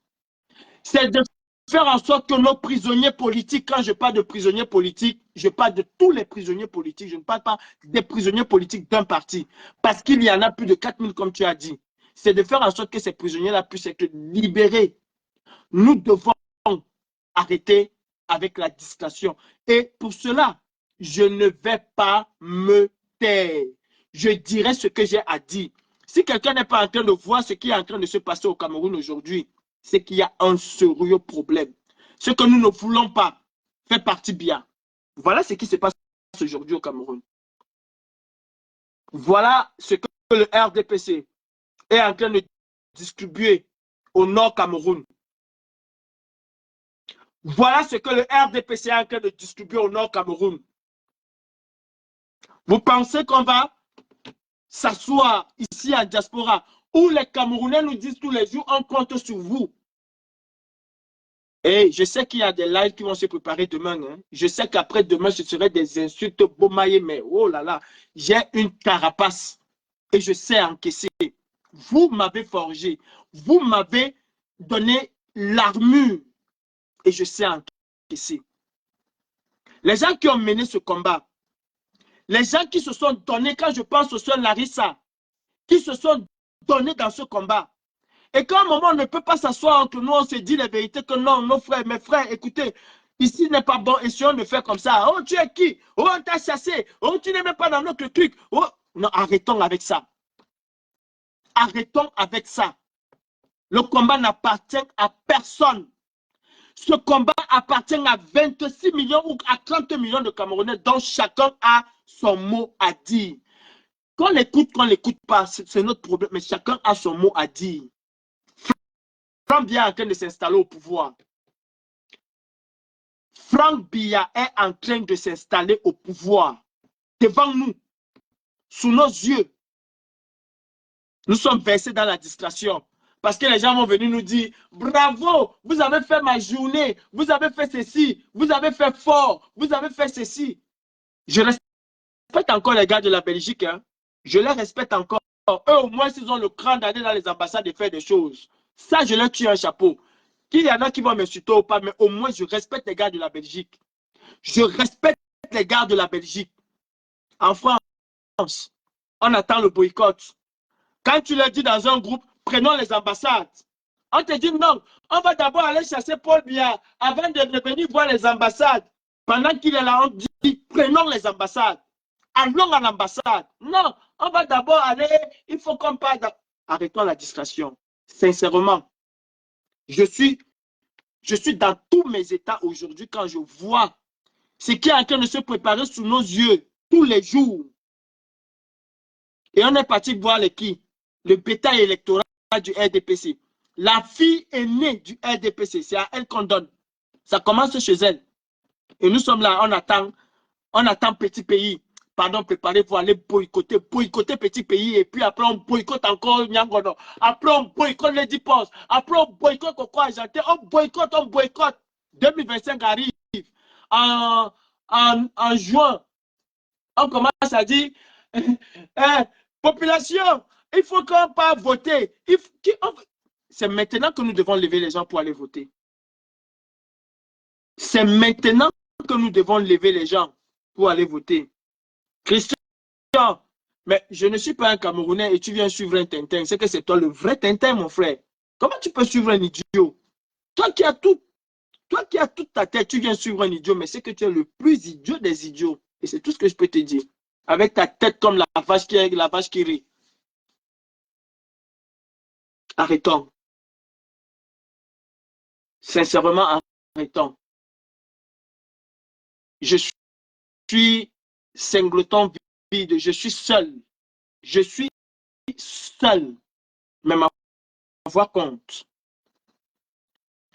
C'est de faire en sorte que nos prisonniers politiques, quand je parle de prisonniers politiques, je parle de tous les prisonniers politiques, je ne parle pas des prisonniers politiques d'un parti, parce qu'il y en a plus de 4000 comme tu as dit. C'est de faire en sorte que ces prisonniers-là puissent être libérés. Nous devons arrêter avec la distraction. Et pour cela, je ne vais pas me taire. Je dirai ce que j'ai à dire. Si quelqu'un n'est pas en train de voir ce qui est en train de se passer au Cameroun aujourd'hui, c'est qu'il y a un sérieux problème. Ce que nous ne voulons pas fait partie bien. Voilà ce qui se passe aujourd'hui au Cameroun. Voilà ce que le RDPC est en train de distribuer au Nord Cameroun. Voilà ce que le RDPC est en train de distribuer au Nord Cameroun. Vous pensez qu'on va s'asseoir ici en diaspora où les Camerounais nous disent tous les jours on compte sur vous? Et je sais qu'il y a des lives qui vont se préparer demain. Hein. Je sais qu'après demain, ce serait des insultes bomaillées, mais oh là là, j'ai une carapace et je sais encaisser. Vous m'avez forgé, vous m'avez donné l'armure et je sais encaisser. Les gens qui ont mené ce combat, les gens qui se sont donnés, quand je pense au soeur Larissa, qui se sont donnés dans ce combat, et qu'à un moment, on ne peut pas s'asseoir entre nous, on se dit la vérité que non, nos frères, mes frères, écoutez, ici n'est pas bon, essayons de faire comme ça. Oh, tu es qui? Oh, on t'a chassé. Oh, tu n'es même pas dans notre truc. Oh, non, arrêtons avec ça. Arrêtons avec ça. Le combat n'appartient à personne. Ce combat appartient à 26 millions ou à 30 millions de Camerounais, dont chacun a son mot à dire. Qu'on l'écoute pas, c'est notre problème, mais chacun a son mot à dire. Franck Biya est en train de s'installer au pouvoir. Franck Biya est en train de s'installer au pouvoir. Devant nous, sous nos yeux, nous sommes versés dans la distraction. Parce que les gens vont venir nous dire, bravo, vous avez fait ma journée, vous avez fait ceci, vous avez fait fort, vous avez fait ceci. Je respecte encore les gars de la Belgique. Hein. Je les respecte encore. Eux, au moins, ils ont le cran d'aller dans les ambassades et faire des choses. Ça, je leur tire un chapeau. Qu'il y en a qui vont m'insulter ou pas, mais au moins, je respecte les gars de la Belgique. Je respecte les gars de la Belgique. En France, on attend le boycott. Quand tu leur dis dans un groupe, prenons les ambassades. On te dit non, on va d'abord aller chasser Paul Biya avant de venir voir les ambassades. Pendant qu'il est là, on dit prenons les ambassades. Allons à l'ambassade. Non, on va d'abord aller, il faut qu'on parle. Arrêtons la distraction. Sincèrement, je suis dans tous mes états aujourd'hui quand je vois ce qui est en train de se préparer sous nos yeux tous les jours. Et on est parti voir les qui? Le bétail électoral du RDPC. La fille aînée du RDPC, c'est à elle qu'on donne. Ça commence chez elle. Et nous sommes là, on attend petit pays. Pardon, préparez pour aller boycotter petit pays. Et puis après, on boycotte encore Nyangono. Après, on boycotte les Dipos. Après, on boycotte Coco Ajanté. On boycotte. 2025 arrive. En juin, on commence à dire population, il faut qu'on parte voter. C'est maintenant que nous devons lever les gens pour aller voter. C'est maintenant que nous devons lever les gens pour aller voter. Christian, mais je ne suis pas un Camerounais et tu viens suivre un Tintin. C'est que c'est toi le vrai Tintin, mon frère. Comment tu peux suivre un idiot? Toi qui as toute ta tête, tu viens suivre un idiot, mais c'est que tu es le plus idiot des idiots. Et c'est tout ce que je peux te dire. Avec ta tête comme la vache qui rit. Arrêtons. Sincèrement, arrêtons. Je suis singleton vide, je suis seul. Je suis seul, mais ma voix compte.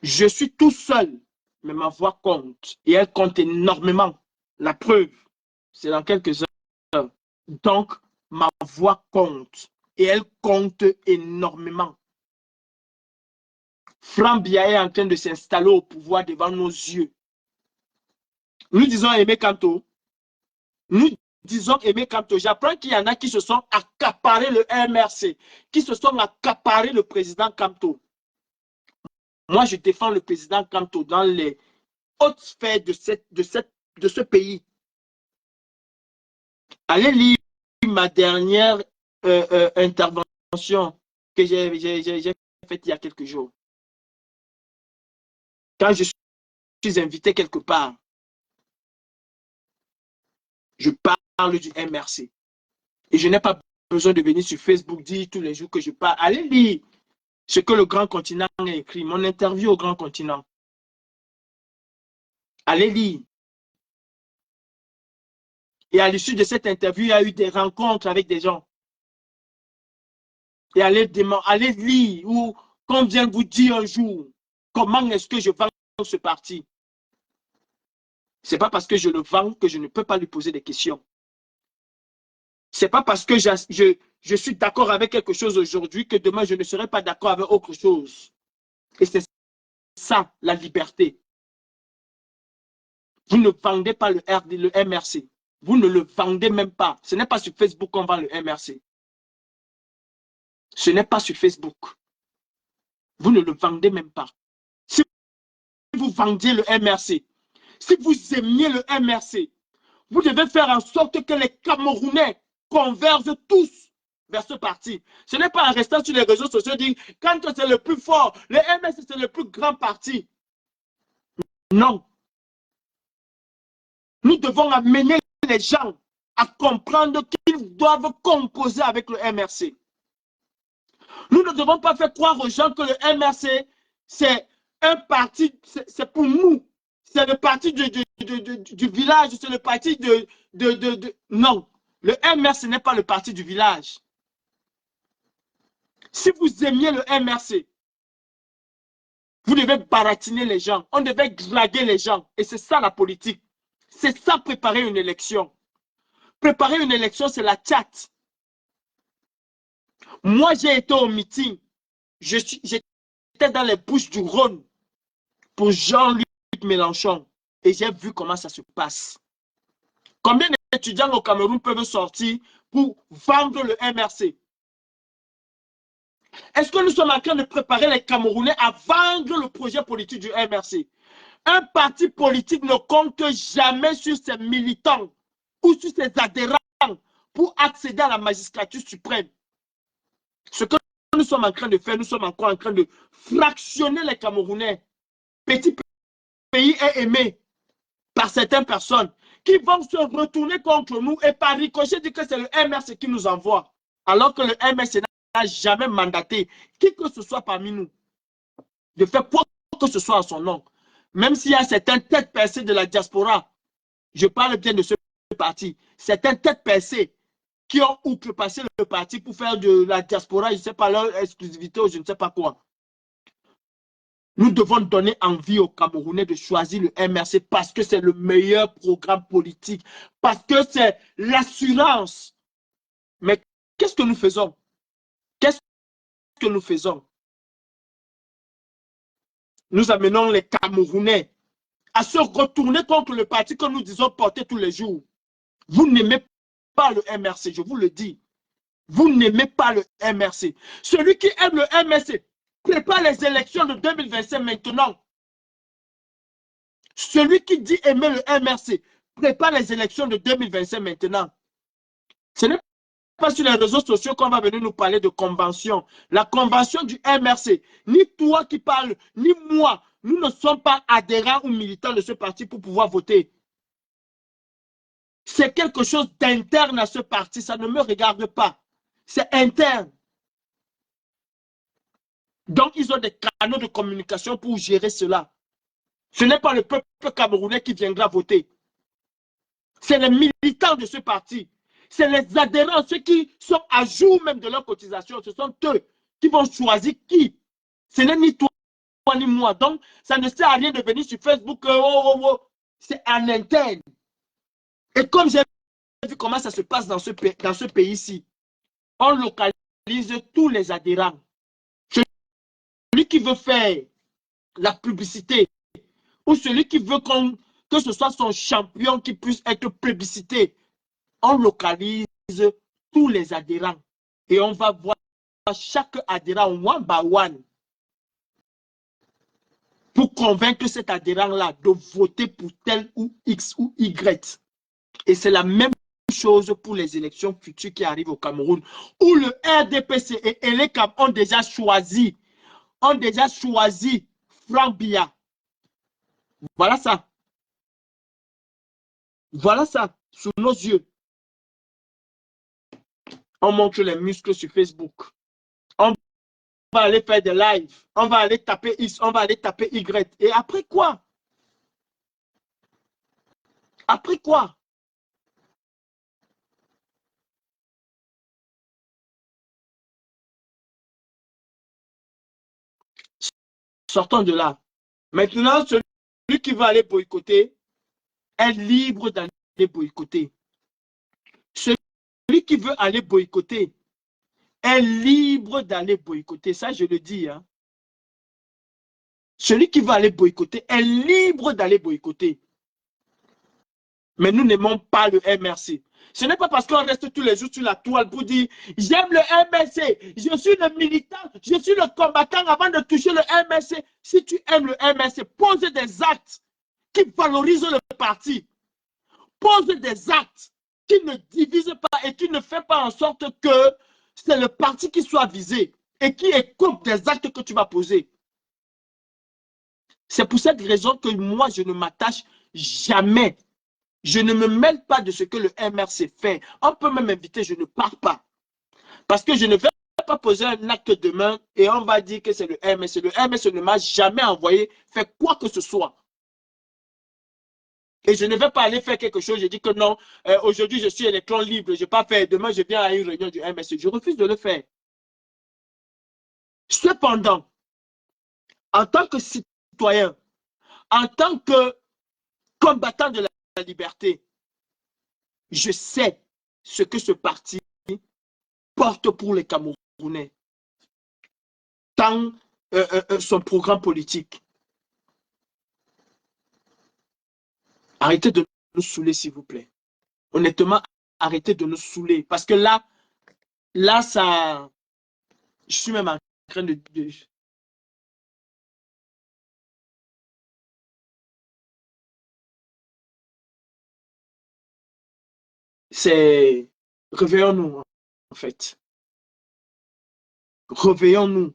Je suis tout seul, mais ma voix compte. Et elle compte énormément. La preuve, c'est dans quelques heures. Donc, ma voix compte. Et elle compte énormément. Franck Biaye est en train de s'installer au pouvoir devant nos yeux. Nous disons Aimé Kanto. Nous disons Aimé Kanto. J'apprends qu'il y en a qui se sont accaparés le MRC, qui se sont accaparés le président Kanto. Moi, je défends le président Kanto dans les hautes sphères de ce pays. Allez lire ma dernière intervention que j'ai faite il y a quelques jours. Quand je suis invité quelque part, je parle du MRC. Et je n'ai pas besoin de venir sur Facebook dire tous les jours que je parle. Allez lire ce que le Grand Continent a écrit, mon interview au Grand Continent. Allez lire. Et à l'issue de cette interview, il y a eu des rencontres avec des gens. Et allez lire ou qu'on vient vous dire un jour comment est-ce que je vends ce parti. Ce n'est pas parce que je le vends que je ne peux pas lui poser des questions. Ce n'est pas parce que je suis d'accord avec quelque chose aujourd'hui que demain je ne serai pas d'accord avec autre chose. Et c'est ça la liberté. Vous ne vendez pas le MRC. Vous ne le vendez même pas. Ce n'est pas sur Facebook qu'on vend le MRC. Ce n'est pas sur Facebook. Vous ne le vendez même pas. Si vous vendiez le MRC, si vous aimiez le MRC, vous devez faire en sorte que les Camerounais convergent tous vers ce parti. Ce n'est pas en restant sur les réseaux sociaux dire quand c'est le plus fort, le MRC c'est le plus grand parti. Non. Nous devons amener les gens à comprendre qu'ils doivent composer avec le MRC. Nous ne devons pas faire croire aux gens que le MRC, c'est un parti, c'est pour nous. C'est le parti du village, c'est le parti Non, le MRC n'est pas le parti du village. Si vous aimiez le MRC, vous devez baratiner les gens, on devait draguer les gens. Et c'est ça la politique. C'est ça préparer une élection. Préparer une élection, c'est la chatte. Moi, j'ai été au meeting. J'étais dans les Bouches-du-Rhône pour Jean-Luc Mélenchon. Et j'ai vu comment ça se passe. Combien d'étudiants au Cameroun peuvent sortir pour vendre le MRC? Est-ce que nous sommes en train de préparer les Camerounais à vendre le projet politique du MRC? Un parti politique ne compte jamais sur ses militants ou sur ses adhérents pour accéder à la magistrature suprême. Ce que nous sommes en train de faire, nous sommes encore en train de fractionner les Camerounais. Petit pays est aimé par certaines personnes qui vont se retourner contre nous et par ricochet dire que c'est le MRC qui nous envoie. Alors que le MRC n'a jamais mandaté qui que ce soit parmi nous de faire quoi que ce soit à son nom. Même s'il y a certaines têtes percées de la diaspora, je parle bien de ce parti, certaines têtes percées qui ont outrepassé le parti pour faire de la diaspora, je ne sais pas, leur exclusivité ou je ne sais pas quoi. Nous devons donner envie aux Camerounais de choisir le MRC parce que c'est le meilleur programme politique, parce que c'est l'assurance. Mais qu'est-ce que nous faisons? Qu'est-ce que nous faisons? Nous amenons les Camerounais à se retourner contre le parti que nous disons porter tous les jours. Vous n'aimez pas le MRC, je vous le dis. Vous n'aimez pas le MRC. Celui qui aime le MRC prépare les élections de 2025 maintenant. Celui qui dit aimer le MRC prépare les élections de 2025 maintenant. Ce n'est pas sur les réseaux sociaux qu'on va venir nous parler de convention. La convention du MRC, ni toi qui parles, ni moi, nous ne sommes pas adhérents ou militants de ce parti pour pouvoir voter. C'est quelque chose d'interne à ce parti, ça ne me regarde pas. C'est interne. Donc, ils ont des canaux de communication pour gérer cela. Ce n'est pas le peuple camerounais qui viendra voter. C'est les militants de ce parti C'est les adhérents, ceux qui sont à jour même de leur cotisation. Ce sont eux qui vont choisir qui. Ce n'est ni toi ni moi. Donc, ça ne sert à rien de venir sur Facebook. C'est en interne. Et comme j'ai vu comment ça se passe dans ce pays-ci, on localise tous les adhérents. Celui qui veut faire la publicité ou celui qui veut que ce soit son champion qui puisse être publicité, on localise tous les adhérents et on va voir chaque adhérent one by one pour convaincre cet adhérent-là de voter pour tel ou X ou Y. Et c'est la même chose pour les élections futures qui arrivent au Cameroun, où le RDPC et ELECAM ont déjà choisi Franck Biya. Voilà ça. Voilà ça, sous nos yeux. On montre les muscles sur Facebook. On va aller faire des lives. On va aller taper X, on va aller taper Y. Et après quoi? Après quoi? Sortons de là. Maintenant, celui qui va aller boycotter est libre d'aller boycotter. Celui qui veut aller boycotter est libre d'aller boycotter. Ça, je le dis. Hein. Celui qui veut aller boycotter est libre d'aller boycotter. Mais nous n'aimons pas le MRC. Ce n'est pas parce qu'on reste tous les jours sur la toile pour dire « J'aime le MRC, je suis le militant, je suis le combattant avant de toucher le MRC. » Si tu aimes le MRC, pose des actes qui valorisent le parti. Pose des actes qui ne divisent pas et qui ne font pas en sorte que c'est le parti qui soit visé et qui écoute des actes que tu vas poser. C'est pour cette raison que moi, je ne m'attache jamais. Je ne me mêle pas de ce que le MRC fait. On peut même m'inviter, je ne pars pas. Parce que je ne vais pas poser un acte demain et on va dire que c'est le MRC. Le MRC ne m'a jamais envoyé faire quoi que ce soit. Et je ne vais pas aller faire quelque chose, je dis que non, aujourd'hui je suis électron libre, je ne vais pas faire, demain je viens à une réunion du MRC. Je refuse de le faire. Cependant, en tant que citoyen, en tant que combattant de la liberté, je sais ce que ce parti porte pour les Camerounais. Tant son programme politique. Arrêtez de nous saouler, s'il vous plaît. Honnêtement, arrêtez de nous saouler. Parce que là, ça... Je suis même en train de... C'est... Réveillons-nous, en fait. Réveillons-nous.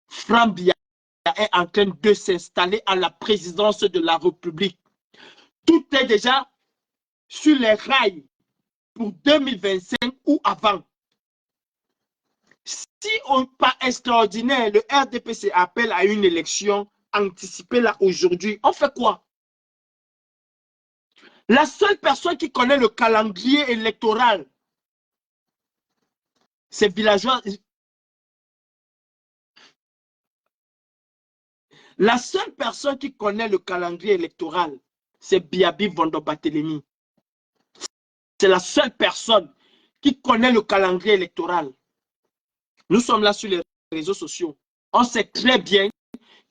Franck Biya est en train de s'installer à la présidence de la République. Tout est déjà sur les rails pour 2025 ou avant. Si pas extraordinaire, le RDPC appelle à une élection anticipée là aujourd'hui, on fait quoi? La seule personne qui connaît le calendrier électoral, c'est villageois. La seule personne qui connaît le calendrier électoral, c'est Biabi Vondo-Barthélemy. C'est la seule personne qui connaît le calendrier électoral. Nous sommes là sur les réseaux sociaux. On sait très bien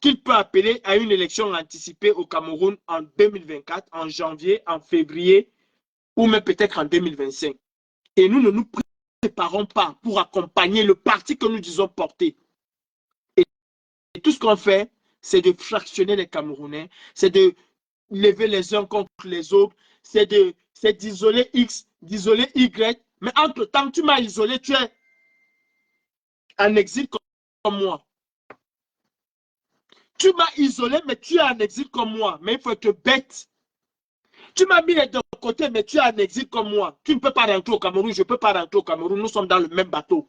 qu'il peut appeler à une élection anticipée au Cameroun en 2024, en janvier, en février, ou même peut-être en 2025. Et nous ne nous préparons pas pour accompagner le parti que nous disons porter. Et tout ce qu'on fait, c'est de fractionner les Camerounais, c'est de lever les uns contre les autres, c'est d'isoler X, d'isoler Y. Mais entre-temps, tu m'as isolé, tu es en exil comme moi. Tu m'as isolé, mais tu es en exil comme moi. Mais il faut être bête. Tu m'as mis de côté, mais tu es en exil comme moi. Tu ne peux pas rentrer au Cameroun, je ne peux pas rentrer au Cameroun. Nous sommes dans le même bateau.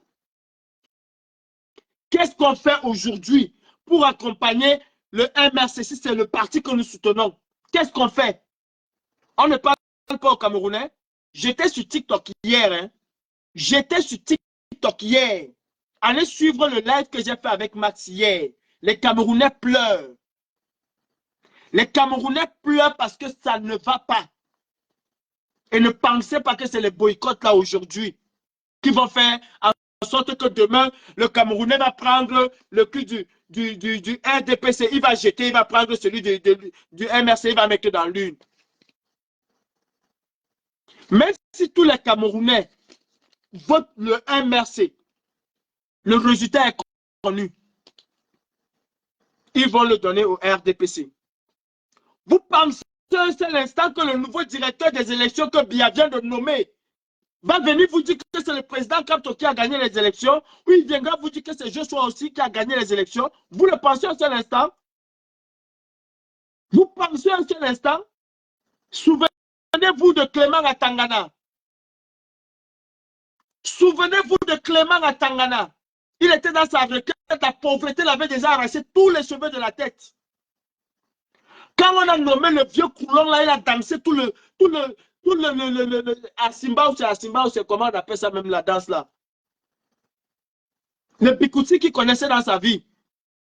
Qu'est-ce qu'on fait aujourd'hui pour accompagner le MRC si c'est le parti que nous soutenons? Qu'est-ce qu'on fait? On ne parle pas aux Camerounais. J'étais sur TikTok hier. Hein. J'étais sur TikTok hier. Allez suivre le live que j'ai fait avec Max hier. Les Camerounais pleurent. Les Camerounais pleurent parce que ça ne va pas. Et ne pensez pas que c'est les boycotts là aujourd'hui qui vont faire en sorte que demain, le Camerounais va prendre le cul du RDPC, il va jeter, il va prendre celui du MRC, il va mettre dans l'une. Même si tous les Camerounais votent le MRC, le résultat est connu. Ils vont le donner au RDPC. Vous pensez un seul instant que le nouveau directeur des élections que Biya vient de nommer va venir vous dire que c'est le président Kapto qui a gagné les élections, ou il viendra vous dire que c'est Joshua aussi qui a gagné les élections? Vous le pensez un seul instant? Vous pensez un seul instant? Souvenez-vous de Clément à Tangana. Souvenez-vous de Clément à Tangana. Il était dans sa requête, la pauvreté l'avait déjà arraché tous les cheveux de la tête. Quand on a nommé le vieux coulon là, il a dansé à Simba ou c'est comment on appelle ça même la danse là. Le Bikouti qu'il connaissait dans sa vie.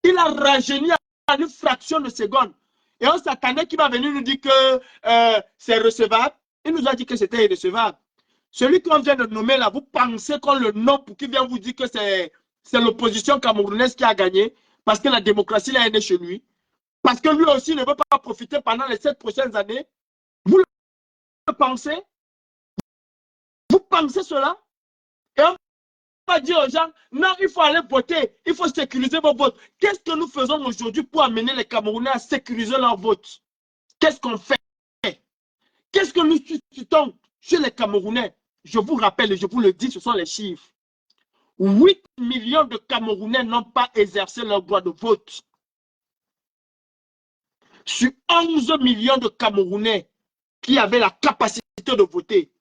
Il a rajeuni en une fraction de seconde. Et on s'attendait qu'il va venir nous dire que c'est recevable. Il nous a dit que c'était irrecevable. Celui qu'on vient de nommer là, vous pensez qu'on le nomme pour qu'il vienne vous dire que c'est l'opposition camerounaise qui a gagné parce que la démocratie là est née chez lui. Parce que lui aussi ne veut pas profiter pendant les 7 prochaines années. Vous le pensez? Vous pensez cela? Et on va dire aux gens, non, il faut aller voter, il faut sécuriser vos votes. Qu'est-ce que nous faisons aujourd'hui pour amener les Camerounais à sécuriser leurs votes? Qu'est-ce qu'on fait? Qu'est-ce que nous suscitons chez les Camerounais? Je vous rappelle et je vous le dis, ce sont les chiffres. 8 millions de Camerounais n'ont pas exercé leur droit de vote. Sur 11 millions de Camerounais qui avaient la capacité de voter,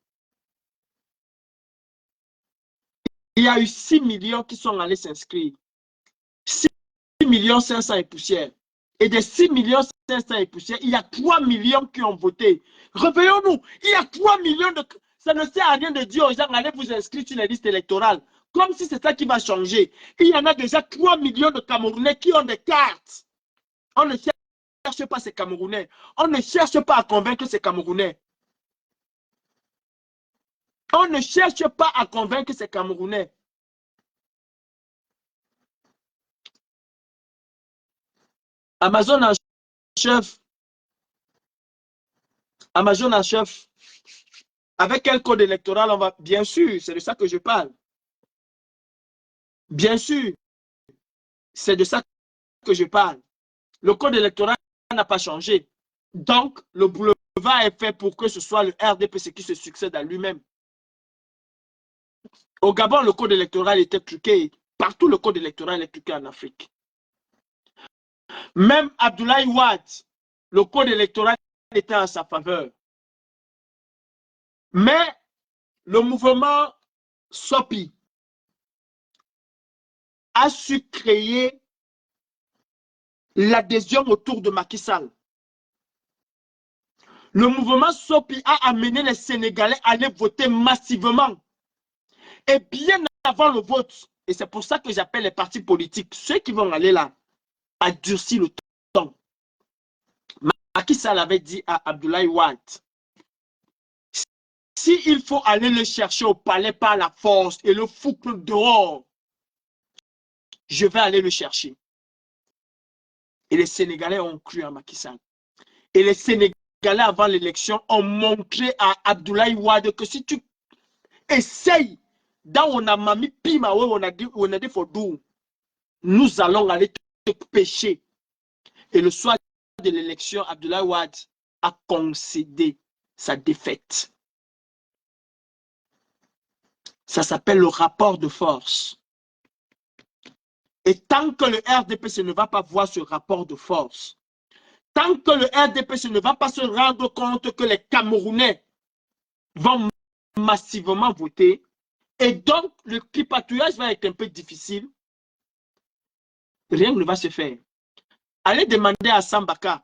il y a eu 6 millions qui sont allés s'inscrire. 6 millions 500 et poussières. Et des 6 millions 500 et poussières, il y a 3 millions qui ont voté. Réveillons-nous, il y a 3 millions de... Ça ne sert à rien de dire aux gens, allez vous inscrire sur les listes électorales. Comme si c'est ça qui va changer. Il y en a déjà 3 millions de Camerounais qui ont des cartes. On ne cherche pas ces Camerounais. On ne cherche pas à convaincre ces Camerounais. On ne cherche pas à convaincre ces Camerounais. Amazon en chef. Amazon en chef. Avec quel code électoral on va... Bien sûr, c'est de ça que je parle. Bien sûr, c'est de ça que je parle. Le code électoral n'a pas changé. Donc, le boulevard est fait pour que ce soit le RDPC qui se succède à lui-même. Au Gabon, le code électoral était truqué. Partout, le code électoral est truqué en Afrique. Même Abdoulaye Wade, le code électoral était en sa faveur. Mais le mouvement SOPI a su créer l'adhésion autour de Macky Sall. Le mouvement SOPI a amené les Sénégalais à aller voter massivement. Et bien avant le vote, et c'est pour ça que j'appelle les partis politiques, ceux qui vont aller là, à durcir le temps. Macky Sall avait dit à Abdoulaye Wade, s'il faut aller le chercher au palais par la force et le foutre dehors, je vais aller le chercher. Et les Sénégalais ont cru à Macky Sall. Et les Sénégalais, avant l'élection, ont montré à Abdoulaye Wade que si tu essayes, dans on a mami pima, on a dit fodou, nous allons aller te pêcher. Et le soir de l'élection, Abdoulaye Wade a concédé sa défaite. Ça s'appelle le rapport de force. Et tant que le RDPC ne va pas voir ce rapport de force, tant que le RDPC ne va pas se rendre compte que les Camerounais vont massivement voter, et donc le tripatouillage va être un peu difficile, rien ne va se faire. Allez demander à Sambaka.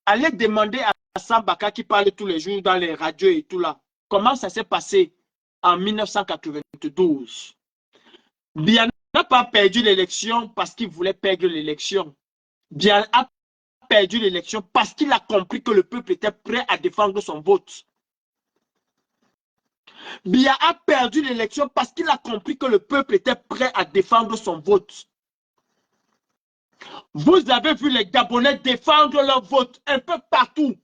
Allez demander à Sambaka qui parle tous les jours dans les radios et tout là. comment ça s'est passé en 1992. Biya n'a pas perdu l'élection parce qu'il voulait perdre l'élection. Biya a perdu l'élection parce qu'il a compris que le peuple était prêt à défendre son vote. Biya a perdu l'élection parce qu'il a compris que le peuple était prêt à défendre son vote. Vous avez vu les Gabonais défendre leur vote un peu partout.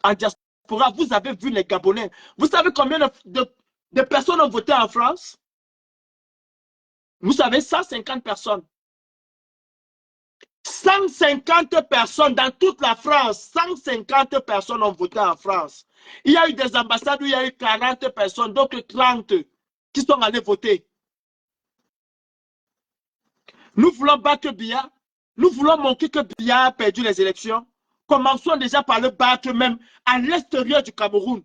En diaspora, vous avez vu les Gabonais. Vous savez combien de personnes ont voté en France? Vous savez, 150 personnes. 150 personnes dans toute la France. 150 personnes ont voté en France. Il y a eu des ambassades où il y a eu 40 personnes, d'autres 30 qui sont allés voter. Nous voulons battre Biya. Nous voulons montrer que Biya a perdu les élections. Commençons déjà par le battre même à l'extérieur du Cameroun.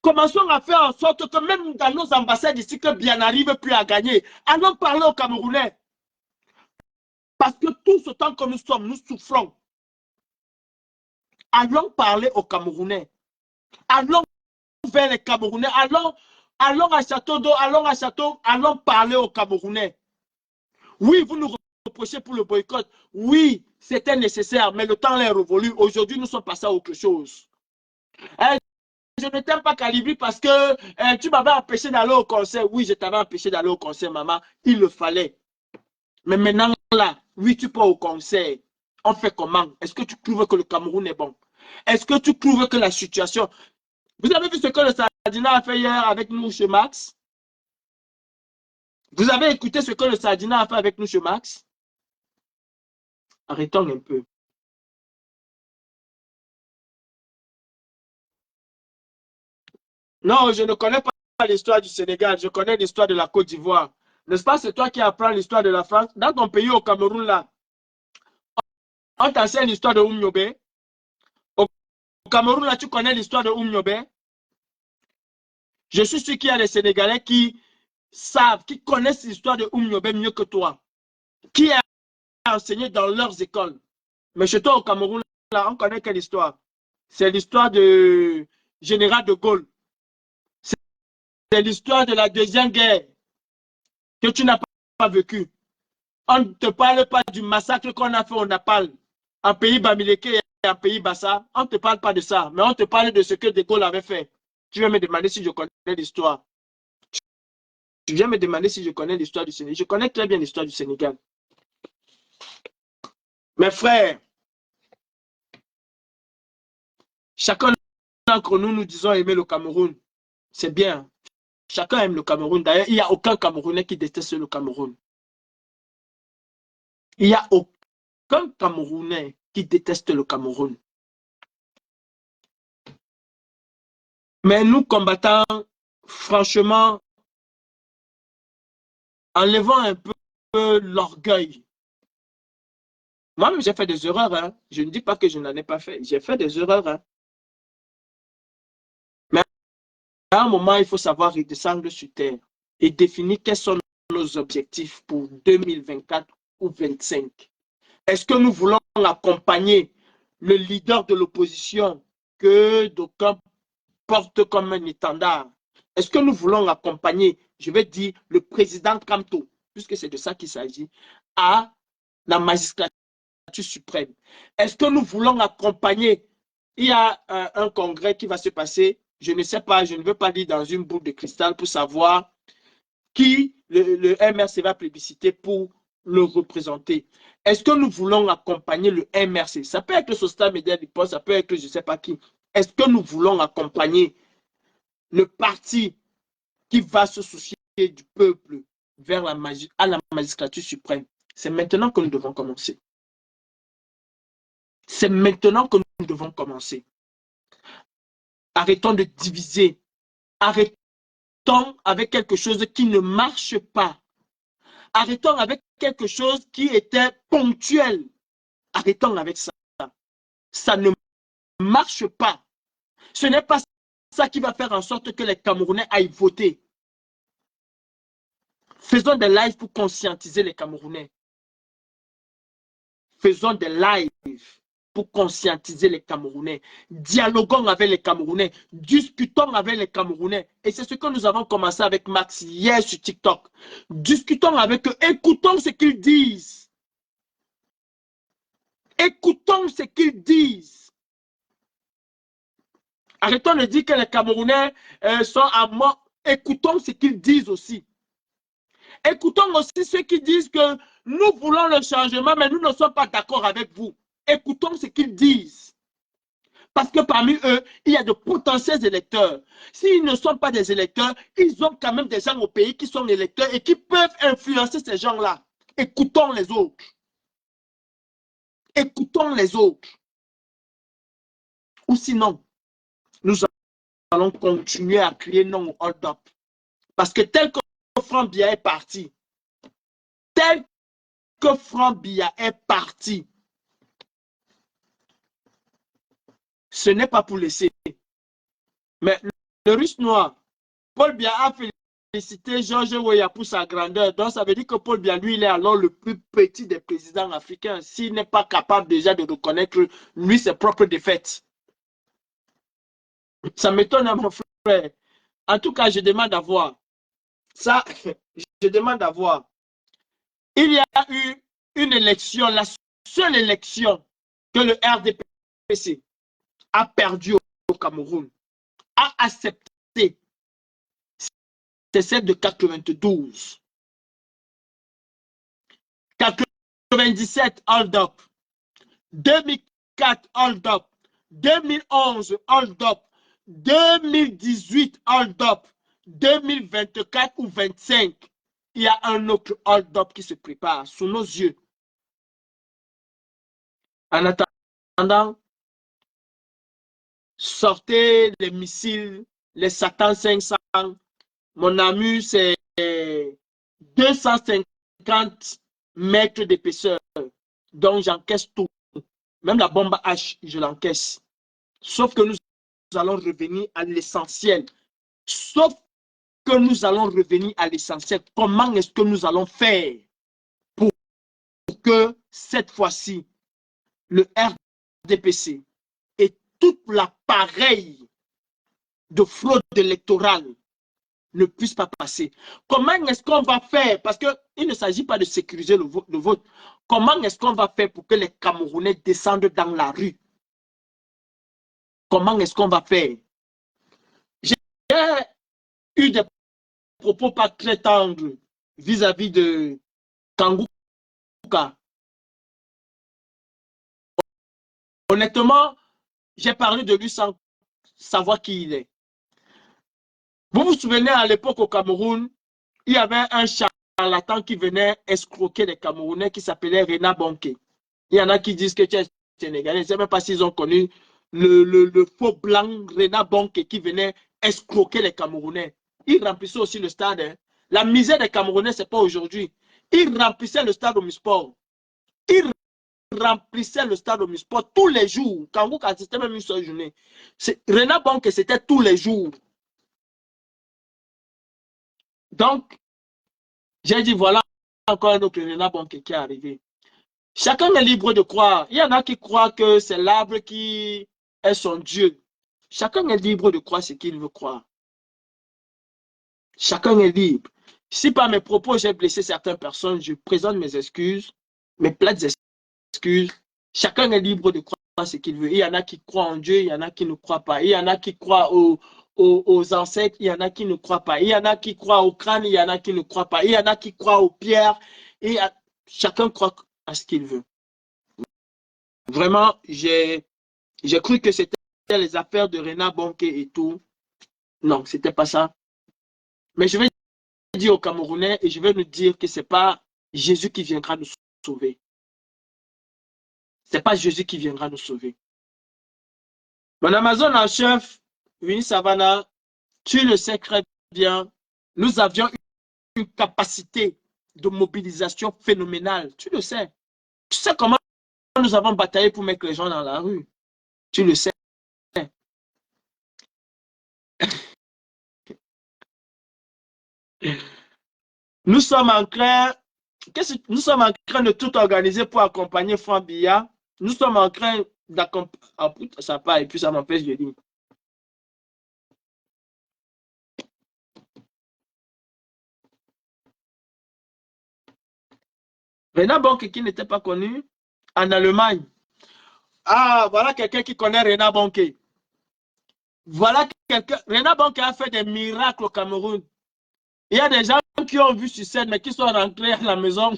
Commençons à faire en sorte que même dans nos ambassades ici, que Biya n'arrive plus à gagner. Allons parler aux Camerounais. Parce que tout ce temps que nous sommes, nous souffrons. Allons parler aux Camerounais. Allons vers les Camerounais. Allons à Château d'Eau, allons parler aux Camerounais. Oui, vous nous reprochez pour le boycott. Oui, c'était nécessaire, mais le temps est révolu. Aujourd'hui, nous sommes passés à autre chose. Je ne t'aime pas, Calibri, parce que tu m'avais empêché d'aller au concert. Oui, je t'avais empêché d'aller au concert, maman. Il le fallait. Mais maintenant, là, oui, tu pars au concert. On fait comment? Est-ce que tu trouves que le Cameroun est bon? Est-ce que tu trouves que la situation... Vous avez vu ce que le Sardina a fait hier avec nous chez Max? Vous avez écouté ce que le Sardina a fait avec nous chez Max? Arrêtons un peu. Non, je ne connais pas l'histoire du Sénégal. Je connais l'histoire de la Côte d'Ivoire. N'est-ce pas? C'est toi qui apprends l'histoire de la France. Dans ton pays, au Cameroun, là, on t'enseigne l'histoire de Oumniobé. Au Cameroun, là, tu connais l'histoire de Oumniobé. Je suis sûr qu'il y a des Sénégalais qui savent, qui connaissent l'histoire de Oumniobé mieux que toi. Qui est enseigné dans leurs écoles. Mais chez toi, au Cameroun, là, on connaît quelle histoire? C'est l'histoire de Général de Gaulle. C'est l'histoire de la Deuxième Guerre que tu n'as pas vécue. On ne te parle pas du massacre qu'on a fait au Népal, en pays Bamileke et en pays Bassa. On ne te parle pas de ça, mais on te parle de ce que De Gaulle avait fait. Tu viens me demander si je connais l'histoire. Tu viens me demander si je connais l'histoire du Sénégal. Je connais très bien l'histoire du Sénégal. Mes frères, chacun d'entre nous, nous disons aimer le Cameroun. C'est bien. Chacun aime le Cameroun. D'ailleurs, il n'y a aucun Camerounais qui déteste le Cameroun. Il n'y a aucun Camerounais qui déteste le Cameroun. Mais nous, combattants, franchement, enlevons un peu l'orgueil. Moi-même, j'ai fait des erreurs. Hein. Je ne dis pas que je n'en ai pas fait. J'ai fait des erreurs. Hein. Mais à un moment, il faut savoir redescendre sur terre et définir quels sont nos objectifs pour 2024 ou 2025. Est-ce que nous voulons accompagner le leader de l'opposition que d'aucuns portent comme un étendard? Est-ce que nous voulons accompagner, je vais dire, le président Kamto, puisque c'est de ça qu'il s'agit, à la magistrature suprême? Est-ce que nous voulons accompagner, il y a un congrès qui va se passer, je ne sais pas, je ne veux pas dire dans une boule de cristal pour savoir qui le MRC va plébisciter pour le représenter. Est-ce que nous voulons accompagner le MRC? Ça peut être le Social Media Report, ça peut être je ne sais pas qui. Est-ce que nous voulons accompagner le parti qui va se soucier du peuple vers à la magistrature suprême? C'est maintenant que nous devons commencer. C'est maintenant que nous devons commencer. Arrêtons de diviser. Arrêtons avec quelque chose qui ne marche pas. Arrêtons avec quelque chose qui était ponctuel. Arrêtons avec ça. Ça ne marche pas. Ce n'est pas ça qui va faire en sorte que les Camerounais aillent voter. Faisons des lives pour conscientiser les Camerounais. Faisons des lives pour conscientiser les Camerounais. Dialoguons avec les Camerounais. Discutons avec les Camerounais. Et c'est ce que nous avons commencé avec Max hier sur TikTok. Discutons avec eux. Écoutons ce qu'ils disent. Écoutons ce qu'ils disent. Arrêtons de dire que les Camerounais sont à mort. Écoutons ce qu'ils disent aussi. Écoutons aussi ceux qui disent que nous voulons le changement, mais nous ne sommes pas d'accord avec vous. Écoutons ce qu'ils disent. Parce que parmi eux, il y a de potentiels électeurs. S'ils ne sont pas des électeurs, ils ont quand même des gens au pays qui sont électeurs et qui peuvent influencer ces gens-là. Écoutons les autres. Écoutons les autres. Ou sinon, nous allons continuer à crier non au hold-up. Parce que tel que Franck Biya est parti, tel que Franck Biya est parti, ce n'est pas pour laisser. Mais le Russe noir, Paul Biya a félicité Georges Weah pour sa grandeur. Donc ça veut dire que Paul Biya, lui, il est alors le plus petit des présidents africains. S'il n'est pas capable déjà de reconnaître, lui, ses propres défaites. Ça m'étonne, mon frère. En tout cas, je demande à voir. Ça, je demande à voir. Il y a eu une élection, la seule élection que le RDPC a perdu au Cameroun, a accepté, c'est celle de 92. 97, hold up. 2004, hold up. 2011, hold up. 2018, hold up. 2024 ou 25, il y a un autre hold-up qui se prépare sous nos yeux. En attendant, sortez les missiles, les Satan 500. Mon ami, c'est 250 mètres d'épaisseur. Donc, j'encaisse tout. Même la bombe H, je l'encaisse. Sauf que nous allons revenir à l'essentiel. Sauf que nous allons revenir à l'essentiel. Comment est-ce que nous allons faire pour que cette fois-ci, le RDPC et tout l'appareil de fraude électorale ne puisse pas passer? Comment est-ce qu'on va faire? Parce qu'il ne s'agit pas de sécuriser le vote. Comment est-ce qu'on va faire pour que les Camerounais descendent dans la rue? Comment est-ce qu'on va faire? J'ai eu des propos pas très tendres vis-à-vis de Kangouka. Honnêtement, j'ai parlé de lui sans savoir qui il est. Vous vous souvenez, à l'époque au Cameroun, il y avait un charlatan qui venait escroquer les Camerounais qui s'appelait Rena Bonke. Il y en a qui disent que tu es sénégalais. Je ne sais même pas s'ils ont connu le faux blanc Rena Bonke qui venait escroquer les Camerounais. Il remplissait aussi le stade. Hein. La misère des Camerounais, ce n'est pas aujourd'hui. Il remplissait le stade Omnisport. Il remplissait le stade Omnisport tous les jours. Kangou assistait même une seule journée. Rena Bonke, c'était tous les jours. Donc, j'ai dit, voilà encore un autre Rena Bonke qui est arrivé. Chacun est libre de croire. Il y en a qui croient que c'est l'arbre qui est son Dieu. Chacun est libre de croire ce qu'il veut croire. Chacun est libre. Si par mes propos j'ai blessé certaines personnes, je présente mes excuses, mes plates excuses. Chacun est libre de croire ce qu'il veut. Il y en a qui croient en Dieu, il y en a qui ne croient pas. Il y en a qui croient aux ancêtres, il y en a qui ne croient pas. Il y en a qui croient au crâne, il y en a qui ne croient pas. Il y en a qui croient aux pierres. Chacun croit à ce qu'il veut. Vraiment, j'ai cru que c'était les affaires de Rena Bonke et tout. Non, c'était pas ça. Mais je vais dire aux Camerounais et je vais nous dire que ce n'est pas Jésus qui viendra nous sauver. Ce n'est pas Jésus qui viendra nous sauver. Mon Amazon en chef, Winnie Savannah, tu le sais très bien, nous avions une capacité de mobilisation phénoménale. Tu le sais. Tu sais comment nous avons bataillé pour mettre les gens dans la rue. Tu le sais. Nous sommes en train de tout organiser pour accompagner Franck Biya. Nous sommes en train ça part et puis ça m'empêche de lire. Rena Bonke qui n'était pas connu en Allemagne. Ah, voilà quelqu'un qui connaît Rena Bonke. Voilà quelqu'un. Rena Bonke a fait des miracles au Cameroun. Il y a des gens qui ont vu sur scène, mais qui sont rentrés à la maison,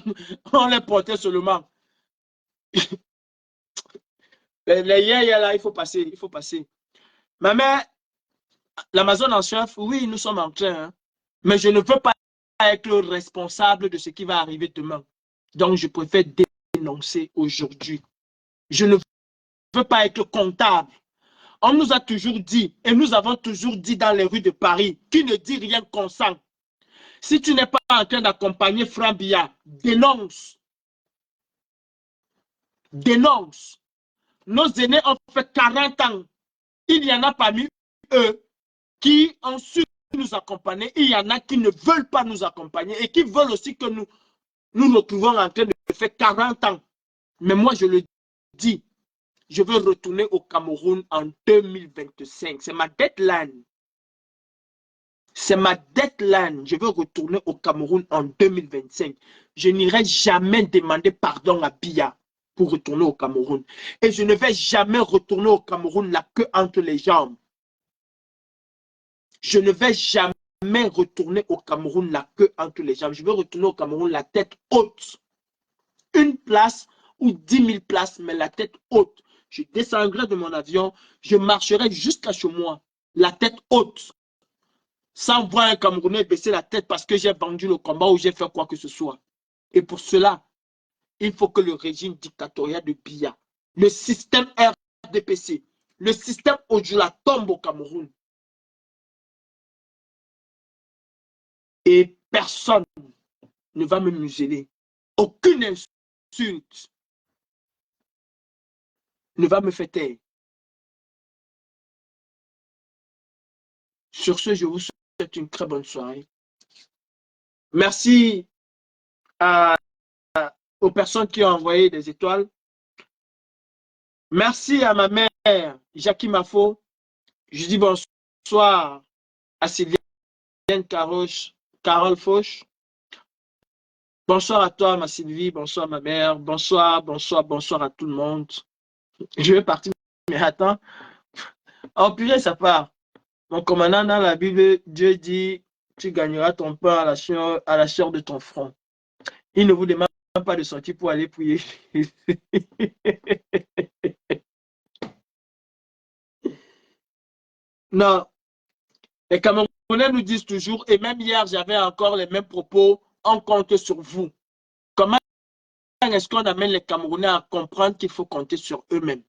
on les portait seulement. Les là, il faut passer, il faut passer. Ma mère, l'Amazon en chef, oui, nous sommes en train, hein, mais je ne veux pas être responsable de ce qui va arriver demain. Donc, je préfère dénoncer aujourd'hui. Je ne veux pas être comptable. On nous a toujours dit, et nous avons toujours dit dans les rues de Paris, qui ne dit rien consent. Si tu n'es pas en train d'accompagner Franck Biya, dénonce. Dénonce. Nos aînés ont fait 40 ans. Il y en a parmi eux qui ont su nous accompagner. Il y en a qui ne veulent pas nous accompagner et qui veulent aussi que nous retrouvons en train de faire 40 ans. Mais moi, je le dis, je veux retourner au Cameroun en 2025. C'est ma deadline. C'est ma deadline. Je veux retourner au Cameroun en 2025. Je n'irai jamais demander pardon à Biya pour retourner au Cameroun. Et je ne vais jamais retourner au Cameroun la queue entre les jambes. Je ne vais jamais retourner au Cameroun la queue entre les jambes. Je veux retourner au Cameroun la tête haute. Une place ou 10 000 places, mais la tête haute. Je descendrai de mon avion, je marcherai jusqu'à chez moi, la tête haute. Sans voir un Camerounais baisser la tête parce que j'ai vendu le combat ou j'ai fait quoi que ce soit. Et pour cela, il faut que le régime dictatorial de Biya, le système RDPC, le système Ojula tombe au Cameroun. Et personne ne va me museler. Aucune insulte ne va me faire taire. Sur ce, je vous souhaite une très bonne soirée. Merci aux personnes qui ont envoyé des étoiles. Merci à ma mère, Jackie Mafo. Je dis bonsoir à Sylviane Carole Fauche. Bonsoir à toi, ma Sylvie. Bonsoir, ma mère. Bonsoir, bonsoir, bonsoir à tout le monde. Je vais partir, mais attends. Oh, purée, ça part. Mon commandant, dans la Bible, Dieu dit, tu gagneras ton pain à la sueur de ton front. Il ne vous demande pas de sortir pour aller prier. Non, les Camerounais nous disent toujours, et même hier, j'avais encore les mêmes propos, on compte sur vous. Comment est-ce qu'on amène les Camerounais à comprendre qu'il faut compter sur eux-mêmes?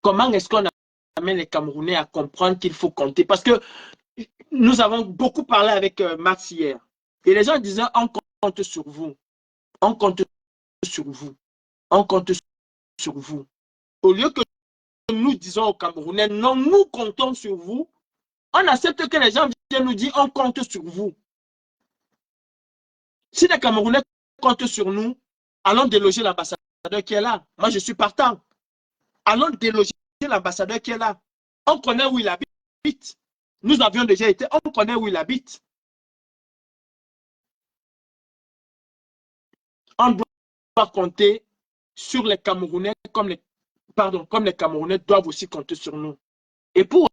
Comment est-ce qu'on amène les Camerounais à comprendre qu'il faut compter? Parce que nous avons beaucoup parlé avec Max hier. Et les gens disaient, on compte sur vous. On compte sur vous. On compte sur vous. Au lieu que nous disons aux Camerounais, non, nous comptons sur vous, on accepte que les gens viennent nous dire, on compte sur vous. Si les Camerounais comptent sur nous, allons déloger l'ambassadeur qui est là. Moi, je suis partant. Allons déloger l'ambassadeur qui est là. On connaît où il habite. Nous avions déjà été, on connaît où il habite. On doit compter sur les Camerounais comme les Camerounais doivent aussi compter sur nous. Et pour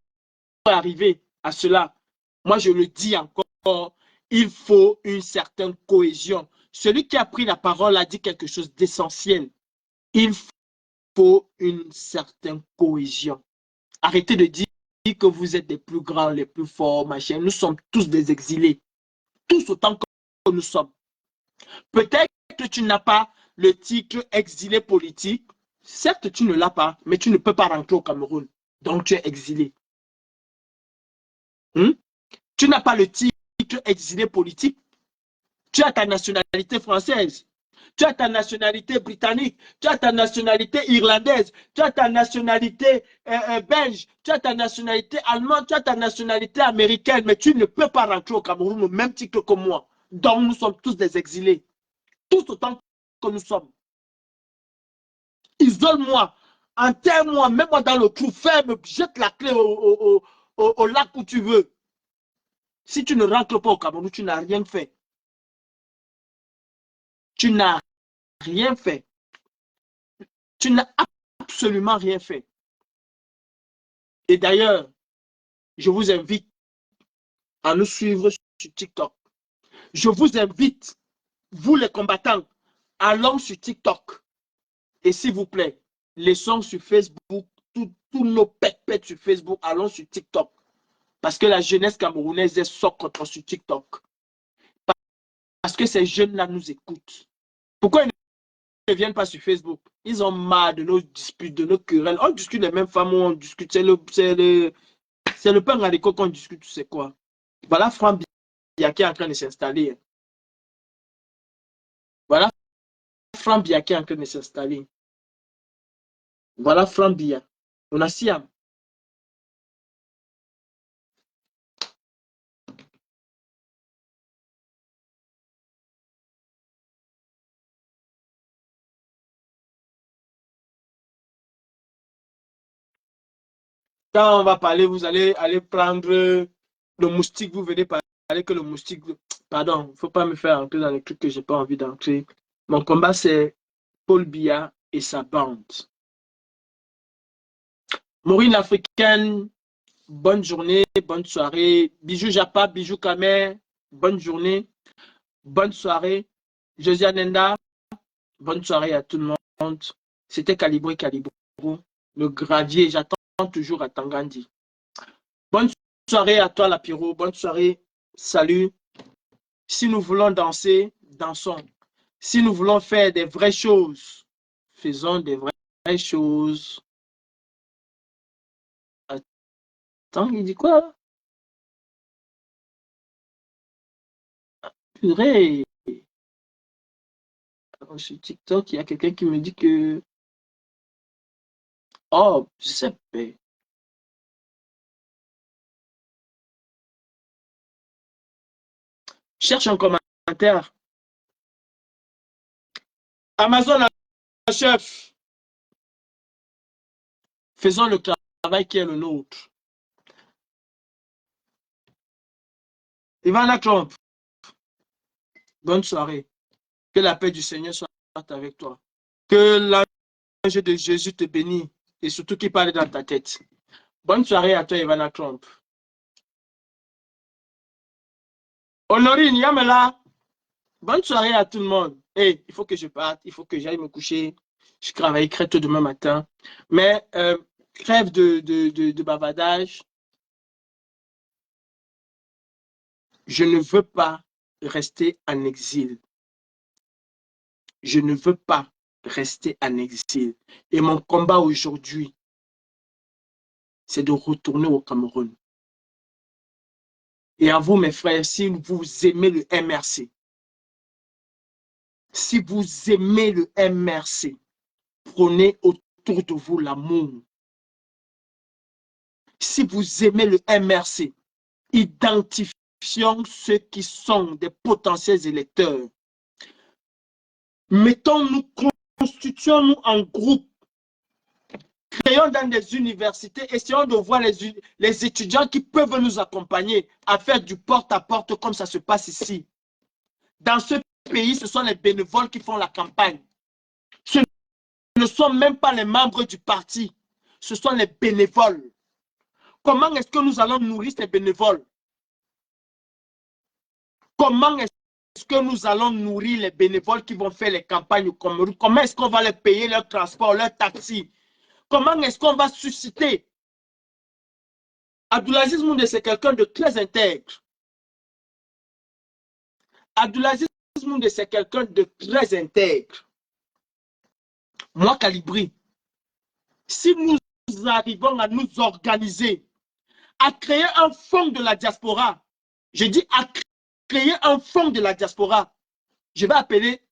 arriver à cela, moi je le dis encore, il faut une certaine cohésion. Celui qui a pris la parole a dit quelque chose d'essentiel. Il faut une certaine cohésion. Arrêtez de dire que vous êtes les plus grands, les plus forts, machin. Nous sommes tous des exilés. Tous autant que nous sommes. Peut-être que tu n'as pas le titre exilé politique. Certes, tu ne l'as pas, mais tu ne peux pas rentrer au Cameroun. Donc, tu es exilé. Tu n'as pas le titre exilé politique. Tu as ta nationalité française. Tu as ta nationalité britannique. Tu as ta nationalité irlandaise. Tu as ta nationalité belge. Tu as ta nationalité allemande. Tu as ta nationalité américaine. Mais tu ne peux pas rentrer au Cameroun au même titre que moi. Donc, nous sommes tous des exilés. Tous autant que nous sommes. Isole-moi, enterre-moi, mets-moi dans le trou, ferme, jette la clé au lac où tu veux. Si tu ne rentres pas au Cameroun, tu n'as rien fait. Tu n'as rien fait. Tu n'as absolument rien fait. Et d'ailleurs, je vous invite à nous suivre sur TikTok. Je vous invite, vous les combattants, allons sur TikTok. Et s'il vous plaît, laissons sur Facebook, tous nos pètes sur Facebook, allons sur TikTok. Parce que la jeunesse camerounaise est socrate sur TikTok. Parce que ces jeunes-là nous écoutent. Pourquoi ils ne viennent pas sur Facebook? Ils ont marre de nos disputes, de nos querelles. On discute les mêmes femmes, on discute, c'est le pain à l'école qu'on discute, tu sais quoi. Voilà Franck Biya qui est en train de s'installer. Voilà Franck Biya qui est en train de s'installer. Voilà Franck Biya. On a Siam. Quand on va parler, vous allez aller prendre le moustique, vous venez parler que le moustique. Pardon, il ne faut pas me faire entrer dans les trucs que je n'ai pas envie d'entrer. Mon combat, c'est Paul Biya et sa bande. Maureen l'Africaine, bonne journée, bonne soirée. Bijou Japa, Bijou Kamer, bonne journée, bonne soirée. Josiane Nenda, bonne soirée à tout le monde. C'était Calibré Calibro, le gravier. J'attends toujours à Tangandi. Bonne soirée à toi, la Pyro. Bonne soirée. Salut. Si nous voulons danser, dansons. Si nous voulons faire des vraies choses, faisons des vraies choses. Attends, il dit quoi là? Purée. Alors, sur TikTok, il y a quelqu'un qui me dit que... Oh, je sais pas. Cherche un commentaire. Amazon en chef. Faisons le travail qui est le nôtre. Ivana Trump, bonne soirée. Que la paix du Seigneur soit avec toi. Que l'ange de Jésus te bénisse et surtout qu'il parle dans ta tête. Bonne soirée à toi, Ivana Trump. Honorine Yamela, bonne soirée à tout le monde. Hey, il faut que je parte, il faut que j'aille me coucher. Je travaille très tôt demain matin. Mais trêve de bavardage. Je ne veux pas rester en exil. Je ne veux pas rester en exil. Et mon combat aujourd'hui, c'est de retourner au Cameroun. Et à vous, mes frères, si vous aimez le MRC, si vous aimez le MRC, prenez autour de vous l'amour. Si vous aimez le MRC, identifions ceux qui sont des potentiels électeurs. Mettons-nous, constituons-nous en groupe. Créons dans des universités, essayons de voir les étudiants qui peuvent nous accompagner à faire du porte-à-porte comme ça se passe ici. Dans ce pays, ce sont les bénévoles qui font la campagne. Ce ne sont même pas les membres du parti, ce sont les bénévoles. Comment est-ce que nous allons nourrir ces bénévoles? Comment est-ce que nous allons nourrir les bénévoles qui vont faire les campagnes au Cameroun? Comment est-ce qu'on va les payer leur transport, leur taxi? Comment est-ce qu'on va susciter? Abdoulaziz Moundé, c'est quelqu'un de très intègre. Abdoulaziz Moundé, c'est quelqu'un de très intègre. Moi, Calibri, si nous arrivons à nous organiser, à créer un fonds de la diaspora, je dis à créer un fonds de la diaspora, je vais appeler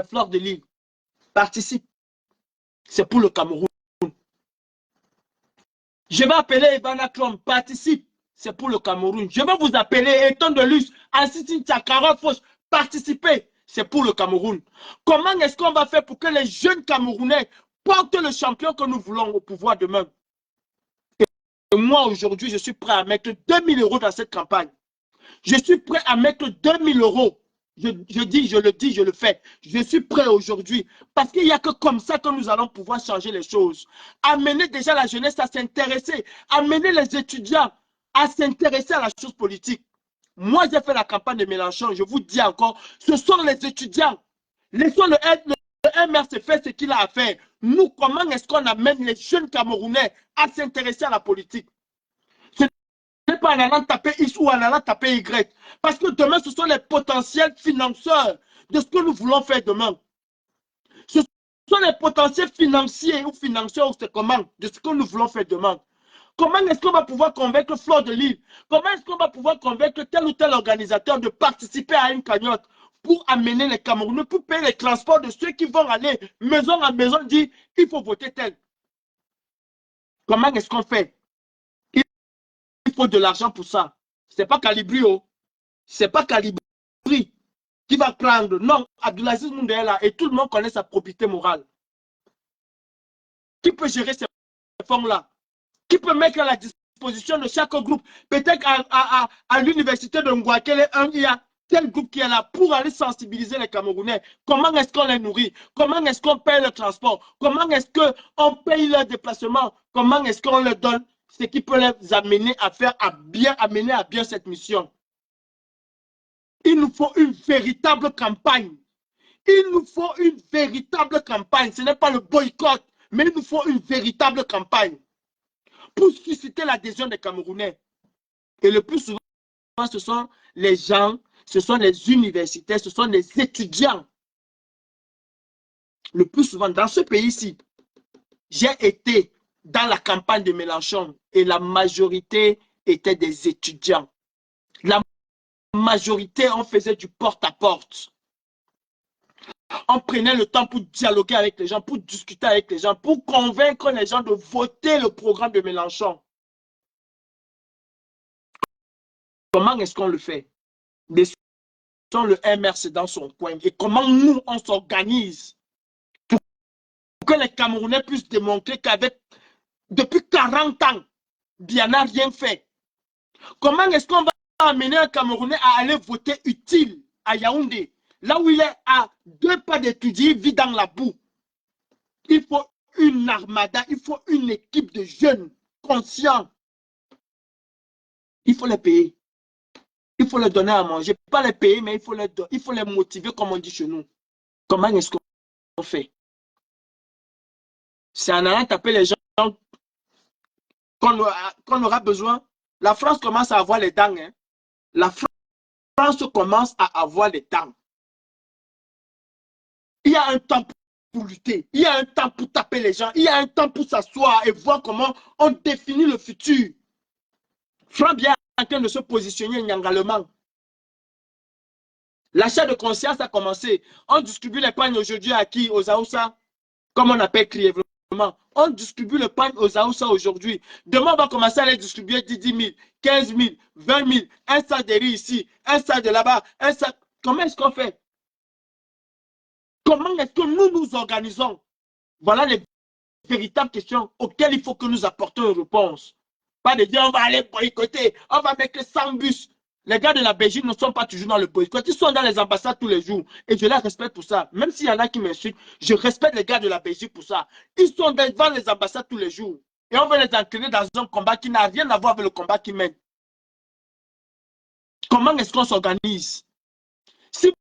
Fleur de Lille, participe, c'est pour le Cameroun. Je vais appeler Ivana Trump, participe, c'est pour le Cameroun. Je vais vous appeler Eton de Luce, Assisi Tchakara Foch, participez, c'est pour le Cameroun. Comment est-ce qu'on va faire pour que les jeunes Camerounais Qu'importe le champion que nous voulons au pouvoir demain. Et moi, aujourd'hui, je suis prêt à mettre 2000 € dans cette campagne. Je suis prêt à mettre 2000 €. Je le dis, je le fais. Je suis prêt aujourd'hui. Parce qu'il n'y a que comme ça que nous allons pouvoir changer les choses. Amener déjà la jeunesse à s'intéresser. Amener les étudiants à s'intéresser à la chose politique. Moi, j'ai fait la campagne de Mélenchon. Je vous dis encore, ce sont les étudiants. Laissons le MRC faire ce qu'il a à faire. Nous, comment est-ce qu'on amène les jeunes Camerounais à s'intéresser à la politique? Ce n'est pas en allant taper X ou en allant taper Y. Parce que demain, ce sont les potentiels financeurs de ce que nous voulons faire demain. Ce sont les potentiels financiers ou financiers, c'est comment, de ce que nous voulons faire demain. Comment est-ce qu'on va pouvoir convaincre Fleur de Lille? Comment est-ce qu'on va pouvoir convaincre tel ou tel organisateur de participer à une cagnotte pour amener les Camerounais, pour payer les transports de ceux qui vont aller maison en maison dire il faut voter tel? Comment est-ce qu'on fait? Il faut de l'argent pour ça. Ce n'est pas Calibri, oh. Ce n'est pas Calibri qui va prendre. Non, Abdulaziz Moundé est là et tout le monde connaît sa probité morale. Qui peut gérer ces fonds-là? Qui peut mettre à la disposition de chaque groupe? Peut-être à l'université de Ngouakele, il y a tel groupe qui est là pour aller sensibiliser les Camerounais. Comment est-ce qu'on les nourrit? Comment est-ce qu'on paye le transport? Comment est-ce qu'on paye leur déplacement? Comment est-ce qu'on leur donne ce qui peut les amener à faire amener à bien cette mission? Il nous faut une véritable campagne. Il nous faut une véritable campagne. Ce n'est pas le boycott, mais il nous faut une véritable campagne pour susciter l'adhésion des Camerounais. Et le plus souvent, ce sont les gens, ce sont les universitaires, ce sont les étudiants. Le plus souvent, dans ce pays-ci, j'ai été dans la campagne de Mélenchon et la majorité étaient des étudiants. La majorité, on faisait du porte-à-porte. On prenait le temps pour dialoguer avec les gens, pour discuter avec les gens, pour convaincre les gens de voter le programme de Mélenchon. Comment est-ce qu'on le fait? Laissons le MRC dans son coin. Et comment nous, on s'organise pour que les Camerounais puissent démontrer qu'avec depuis 40 ans, bien n'a rien fait. Comment est-ce qu'on va amener un Camerounais à aller voter utile à Yaoundé, là où il est à 2 pas d'étudier, il vit dans la boue? Il faut une armada, il faut une équipe de jeunes conscients. Il faut les payer. Il faut leur donner à manger. Pas les payer, mais il faut les motiver, comme on dit chez nous. Comment est-ce qu'on fait? C'est en allant taper les gens qu'on aura besoin. La France commence à avoir les dents. Hein. La France commence à avoir les dents. Il y a un temps pour lutter. Il y a un temps pour taper les gens. Il y a un temps pour s'asseoir et voir comment on définit le futur. France bien en train de se positionner nyangalement. L'achat de conscience a commencé. On distribue les pagnes aujourd'hui à qui? Aux Aoussa, comme on appelle crièvement. On distribue le pagne aux Aoussa aujourd'hui. Demain, on va commencer à les distribuer 10 000, 15 000, 20 000, un sac de riz ici, un sac de là-bas, un sac. Comment est-ce qu'on fait? Comment est-ce que nous nous organisons? Voilà les véritables questions auxquelles il faut que nous apportions une réponse. Pas de dire on va aller boycotter, on va mettre 100 bus. Les gars de la Belgique ne sont pas toujours dans le boycott. Ils sont dans les ambassades tous les jours. Et je les respecte pour ça. Même s'il y en a qui m'insultent, je respecte les gars de la Belgique pour ça. Ils sont devant les ambassades tous les jours. Et on veut les entraîner dans un combat qui n'a rien à voir avec le combat qu'ils mènent. Comment est-ce qu'on s'organise? Si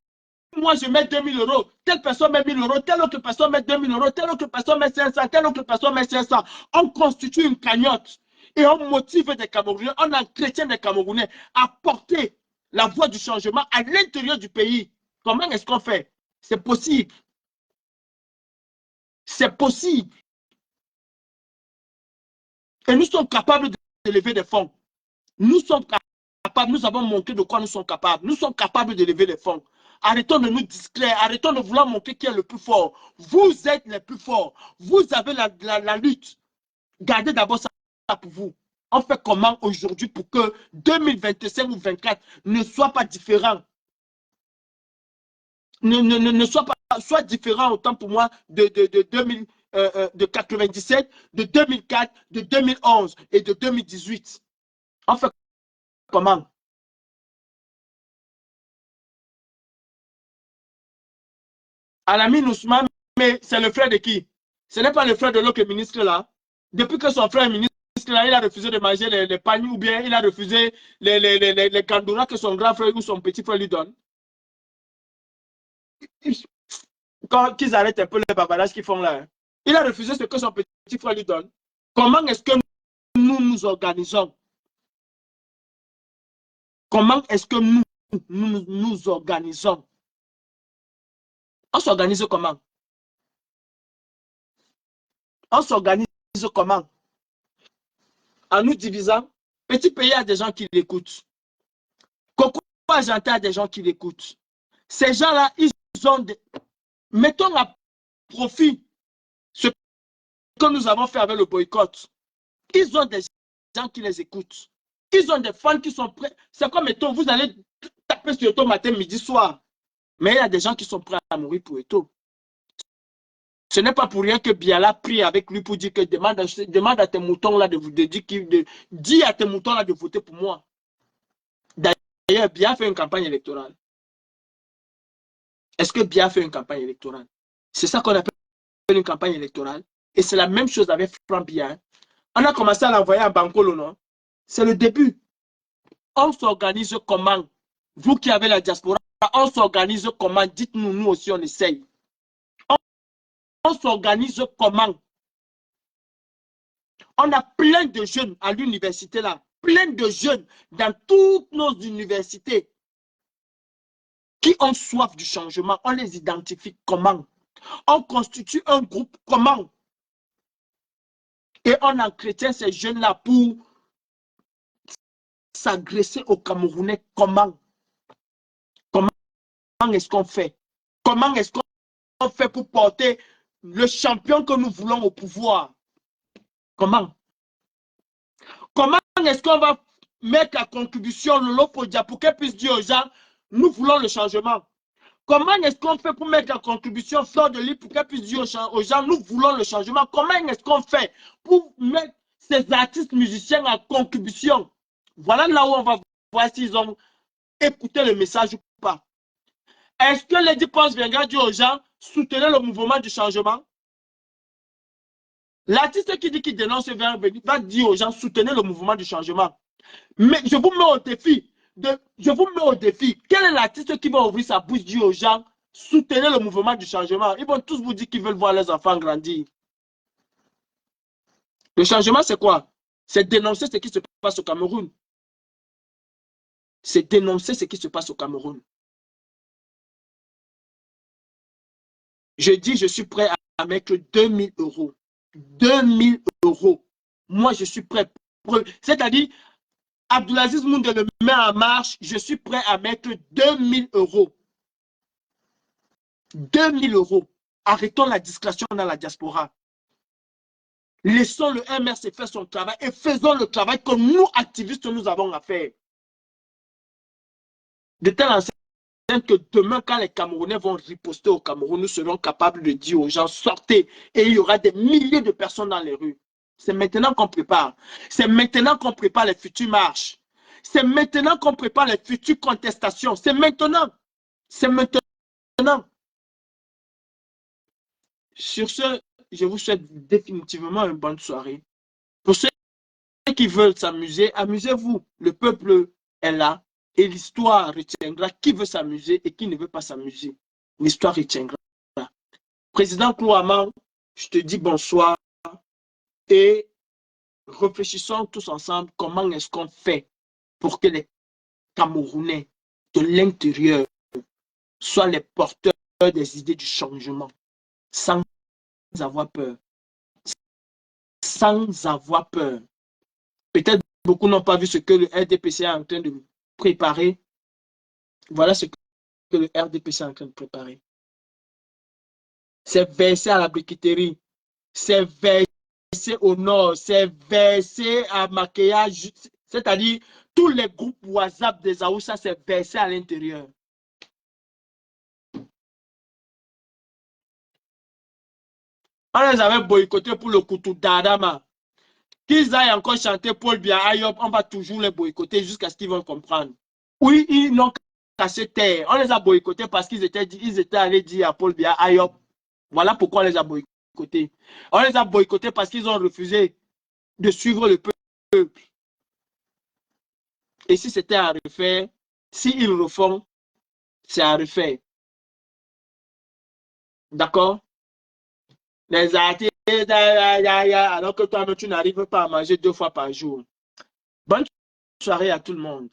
moi je mets 2000 €, telle personne met 1000 €, telle autre personne met 2000 €, telle autre personne met 500, telle autre personne met 500, on constitue une cagnotte. Et on motive des Camerounais, on entretient des Camerounais à porter la voie du changement à l'intérieur du pays. Comment est-ce qu'on fait? C'est possible. C'est possible. Et nous sommes capables de lever des fonds. Nous sommes capables, nous avons montré de quoi nous sommes capables. Nous sommes capables de lever des fonds. Arrêtons de nous distraire, arrêtons de vouloir montrer qui est le plus fort. Vous êtes les plus forts. Vous avez la lutte. Gardez d'abord ça pour vous. On fait comment aujourd'hui pour que 2025 ou 2024 ne soit pas différent? Ne soit différent autant pour moi de de 97, de 2004, de 2011 et de 2018. On fait comment? Alamine Ousmane, mais c'est le frère de qui? Ce n'est pas le frère de l'autre ministre là. Depuis que son frère est ministre là, il a refusé de manger les pagnes ou bien il a refusé les candouras que son grand frère ou son petit frère lui donne. Quand qu'ils arrêtent un peu les bavardages qu'ils font là. Hein. Il a refusé ce que son petit frère lui donne. Comment est-ce que nous nous organisons? Comment est-ce que nous organisons? On s'organise comment? On s'organise comment? En nous divisant. Petit pays a des gens qui l'écoutent. Coco Argentin a des gens qui l'écoutent. Ces gens-là, ils ont des... Mettons à profit ce que nous avons fait avec le boycott. Ils ont des gens qui les écoutent. Ils ont des fans qui sont prêts. C'est comme, mettons, vous allez taper sur Eto matin, midi, soir. Mais il y a des gens qui sont prêts à mourir pour Eto. Ce n'est pas pour rien que Biala prie avec lui pour dire que demande à tes moutons là dis à tes moutons là de voter pour moi. D'ailleurs, Biala fait une campagne électorale. Est-ce que Biala fait une campagne électorale? C'est ça qu'on appelle une campagne électorale. Et c'est la même chose avec Franck Biala. On a commencé à l'envoyer à Bankolo, non? C'est le début. On s'organise comment? Vous qui avez la diaspora, on s'organise comment? Dites-nous, nous aussi, on essaye. On s'organise comment? On a plein de jeunes à l'université là, plein de jeunes dans toutes nos universités qui ont soif du changement. On les identifie comment? On constitue un groupe comment? Et on entretient ces jeunes-là pour s'agresser aux Camerounais comment? Comment est-ce qu'on fait? Comment est-ce qu'on fait pour porter le champion que nous voulons au pouvoir? Comment? Comment est-ce qu'on va mettre la contribution de l'Opodia pour qu'elle puisse dire aux gens, nous voulons le changement? Comment est-ce qu'on fait pour mettre la contribution Fleur de Lys pour qu'elle puisse dire aux gens, nous voulons le changement? Comment est-ce qu'on fait pour mettre ces artistes musiciens en contribution? Voilà là où on va voir s'ils ont écouté le message ou pas. Est-ce que Lady Pons viendra dire aux gens, soutenez le mouvement du changement? L'artiste qui dit qu'il dénonce va dire aux gens, soutenez le mouvement du changement. Mais je vous mets au défi. Quel est l'artiste qui va ouvrir sa bouche, dire aux gens, soutenez le mouvement du changement? Ils vont tous vous dire qu'ils veulent voir leurs enfants grandir. Le changement, c'est quoi? C'est dénoncer ce qui se passe au Cameroun. C'est dénoncer ce qui se passe au Cameroun. Je dis, je suis prêt à mettre 2000 euros. 2000 euros. Moi, je suis prêt. C'est-à-dire, Abdulaziz Mounde le met en marche, je suis prêt à mettre 2000 euros. 2000 euros. Arrêtons la discrétion dans la diaspora. Laissons le MRC faire son travail et faisons le travail que nous, activistes, nous avons à faire. De telle enseigne que demain, quand les Camerounais vont riposter au Cameroun, nous serons capables de dire aux gens, sortez, et il y aura des milliers de personnes dans les rues. C'est maintenant qu'on prépare. C'est maintenant qu'on prépare les futures marches. C'est maintenant qu'on prépare les futures contestations. C'est maintenant. C'est maintenant. Sur ce, je vous souhaite définitivement une bonne soirée. Pour ceux qui veulent s'amuser, amusez-vous. Le peuple est là et l'histoire retiendra qui veut s'amuser et qui ne veut pas s'amuser. L'histoire retiendra. Président Klouaman, je te dis bonsoir et réfléchissons tous ensemble comment est-ce qu'on fait pour que les Camerounais de l'intérieur soient les porteurs des idées du changement sans avoir peur. Sans avoir peur. Peut-être beaucoup n'ont pas vu ce que le RDPC est en train de préparer. Voilà ce que le RDPC est en train de préparer. C'est versé à la briqueterie. C'est versé au nord. C'est versé à maquillage. C'est-à-dire, tous les groupes WhatsApp des Aoussa, c'est versé à l'intérieur. On les avait boycottés pour le couteau d'Adama. Qu'ils aillent encore chanter Paul Biya Ayop, on va toujours les boycotter jusqu'à ce qu'ils vont comprendre. Oui, ils n'ont qu'à se taire. On les a boycottés parce qu'ils étaient allés dire à Paul Biya Ayop. Voilà pourquoi on les a boycottés. On les a boycottés parce qu'ils ont refusé de suivre le peuple. Et si c'était à refaire, s'ils refont, c'est à refaire. D'accord? Les artistes, alors que toi, tu n'arrives pas à manger 2 fois par jour. Bonne soirée à tout le monde.